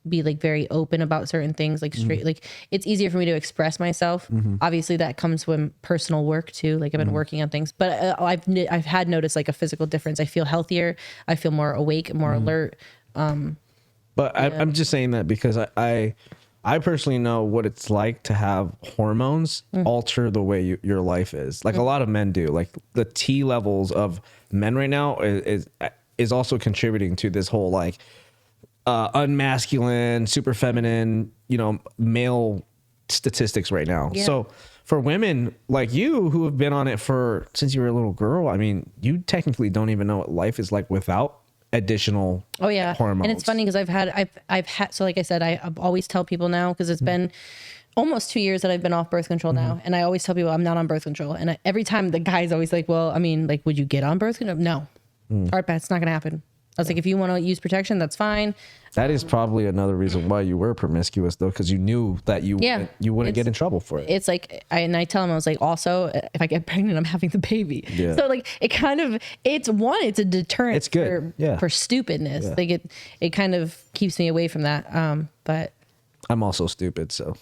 be like very open about certain things, like straight, like it's easier for me to express myself. Obviously that comes with personal work too. Like I've been working on things, but I've had noticed like a physical difference. I feel healthier. I feel more awake, more alert. But I'm just saying that because I personally know what it's like to have hormones alter the way your life is. Like a lot of men do. Like the T levels of men right now is also contributing to this whole like unmasculine, super feminine, male statistics right now. Yeah. So for women like you who have been on it since you were a little girl, I mean, you technically don't even know what life is like without additional hormones. And it's funny because I've had so like I said, I always tell people now, because it's been almost 2 years that I've been off birth control now, and I always tell people I'm not on birth control, and every time the guy's always like, well, I mean, like, would you get on birth control? No. Art, it's not gonna happen. I was like, if you want to use protection, that's fine. That is probably another reason why you were promiscuous, though, because you knew that you wouldn't get in trouble for it. It's like, I tell him, I was like, also, if I get pregnant, I'm having the baby. Yeah. So like, it's a deterrent. It's good. For stupidness. Yeah. Like it kind of keeps me away from that. But I'm also stupid, so.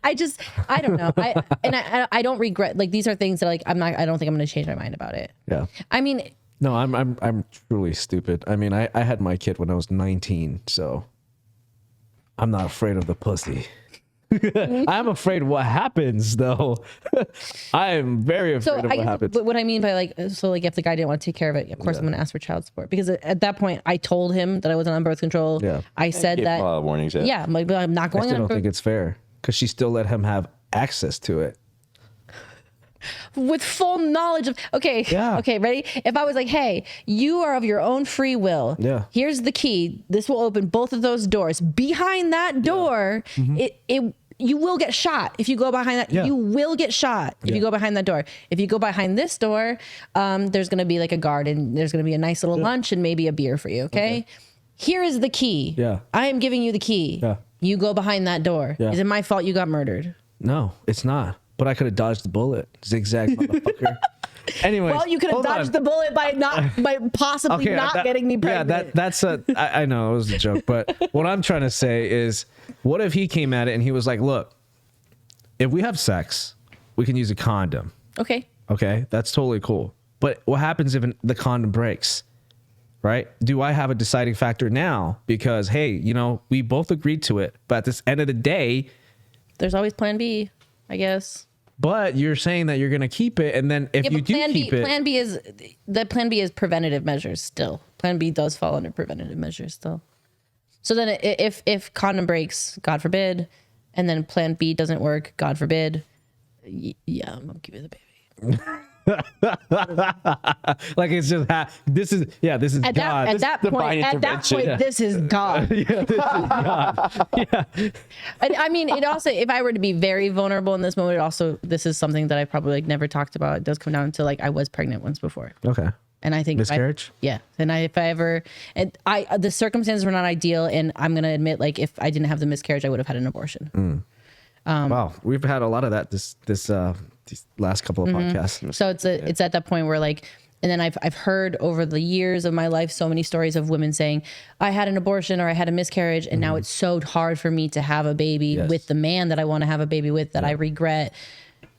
I don't know. I don't regret, like, these are things that like, I don't think I'm going to change my mind about it. Yeah. I mean, no, I'm truly stupid. I mean, I had my kid when I was 19, so I'm not afraid of the pussy. I'm afraid what happens though. I am very afraid of what happens. But what I mean by like, so like if the guy didn't want to take care of it, of course I'm going to ask for child support, because at that point I told him that I wasn't on birth control. Yeah. I said that. Warnings. Yeah. I'm like, I'm not going on. I don't think it's fair because she still let him have access to it. With full knowledge of, okay, ready? If I was like, hey, you are of your own free will. Yeah. Here's the key. This will open both of those doors. Behind that door, you will get shot. If you go behind that, you will get shot if you go behind that door. If you go behind this door, there's going to be like a guard, and there's going to be a nice little lunch and maybe a beer for you. Okay. Here is the key. Yeah. I am giving you the key. Yeah. You go behind that door. Yeah. Is it my fault you got murdered? No, it's not. But I could have dodged the bullet. Zigzag motherfucker. Anyways, well, you could have dodged the bullet by possibly not getting me pregnant. Yeah, I know it was a joke, but what I'm trying to say is, what if he came at it and he was like, look, if we have sex, we can use a condom. Okay. Okay, that's totally cool. But what happens if the condom breaks? Right? Do I have a deciding factor now? Because, hey, we both agreed to it, but at this end of the day, there's always plan B, I guess. But you're saying that you're going to keep it, and then if you do keep it, plan B is preventative measures still. Plan B does fall under preventative measures still. So then if condom breaks, God forbid, and then plan B doesn't work, God forbid, yeah, I'm going to give you the baby. Like it's just this is at God. At that point, this is God. Yeah, this is God. Yeah. I mean, it also, if I were to be very vulnerable in this moment, this is something that I probably like never talked about. It does come down to like, I was pregnant once before. Okay. And I think miscarriage. The circumstances were not ideal, and I'm gonna admit, like, if I didn't have the miscarriage, I would have had an abortion. Wow, we've had a lot of that these last couple of podcasts. So it's at that point where like, and then I've heard over the years of my life so many stories of women saying, I had an abortion or I had a miscarriage, and now it's so hard for me to have a baby with the man that I want to have a baby with that I regret.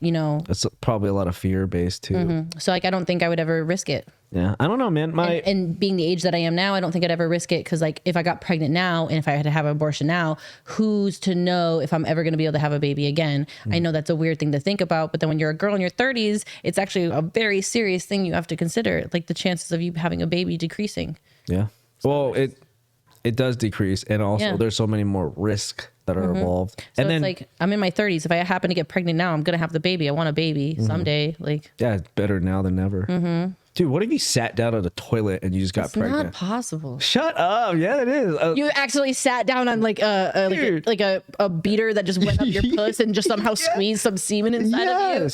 That's probably a lot of fear based too. So like, I don't think I would ever risk it. Yeah, I don't know, man. And being the age that I am now, I don't think I'd ever risk it, because like, if I got pregnant now and if I had to have an abortion now, who's to know if I'm ever going to be able to have a baby again? I know that's a weird thing to think about, but then when you're a girl in your 30s, it's actually a very serious thing you have to consider, like the chances of you having a baby decreasing. Yeah. Well, it does decrease, and also there's so many more risks that are involved. So and it's like, I'm in my 30s. If I happen to get pregnant now, I'm gonna have the baby. I want a baby someday. Like, yeah, it's better now than never. Dude, what if you sat down at a toilet and you just got pregnant? It's not possible. Shut up. Yeah, it is. You actually sat down on like a beater that just went up your puss and just somehow squeezed some semen inside of you.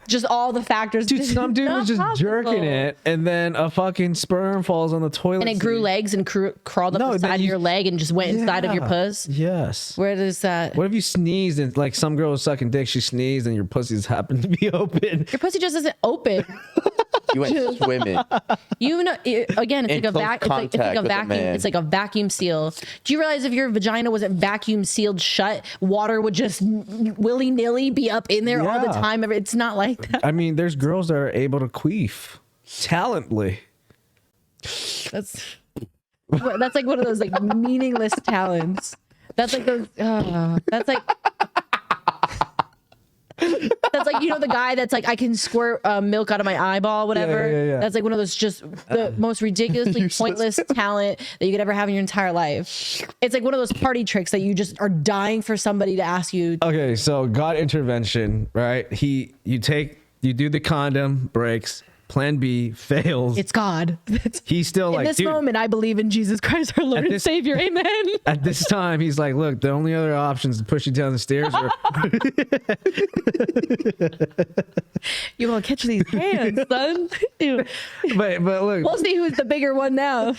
Just all the factors. Dude, some dude was just jerking it, and then a fucking sperm falls on the toilet. And it grew legs and crawled up the side of your leg and just went inside of your puss. Yes. Where does that? What if you sneezed and like some girl was sucking dick, she sneezed and your pussy just happened to be open? Your pussy just isn't open. You went swimming. You know, again, it's In like a close contact with a vacuum. man. It's like a vacuum seal. Do you realize if your vagina wasn't vacuum sealed shut, water would just willy nilly be up in there all the Yeah. time? It's not like that. I mean, there's girls that are able to queef talently. That's like one of those like meaningless talents. That's like those. That's like. That's like, you know, the guy that's like, I can squirt milk out of my eyeball, whatever. Yeah. That's like one of those just the most ridiculously pointless talent that you could ever have in your entire life. It's like one of those party tricks that you just are dying for somebody to ask you. Okay, so God intervention, right? You do the condom, breaks. Plan B fails. It's God. He's still In like, this dude, moment, I believe in Jesus Christ, our Lord and this- Savior. Amen. at this time, he's like, look, the only other option is to push you down the stairs. Or You want to catch these hands, son. Ew. but look, We'll see who's the bigger one now.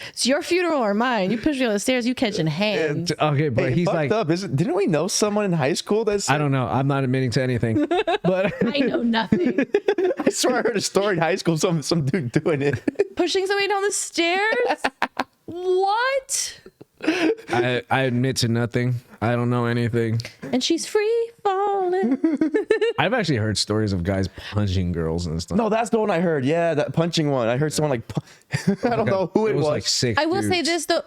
It's your funeral or mine. You push me on the stairs, you catching hands. okay, but he's Fucked like, up. Didn't we know someone in high school that's? I don't know. I'm not admitting to anything, but I know nothing. I swear I heard a story in high school. Some dude doing it. Pushing somebody down the stairs? What? I admit to nothing. I don't know anything. And she's free falling. I've actually heard stories of guys punching girls and stuff. No, that's the one I heard. Yeah, that punching one. I heard someone like, I don't know who it was. Like six. I will say dudes. this though.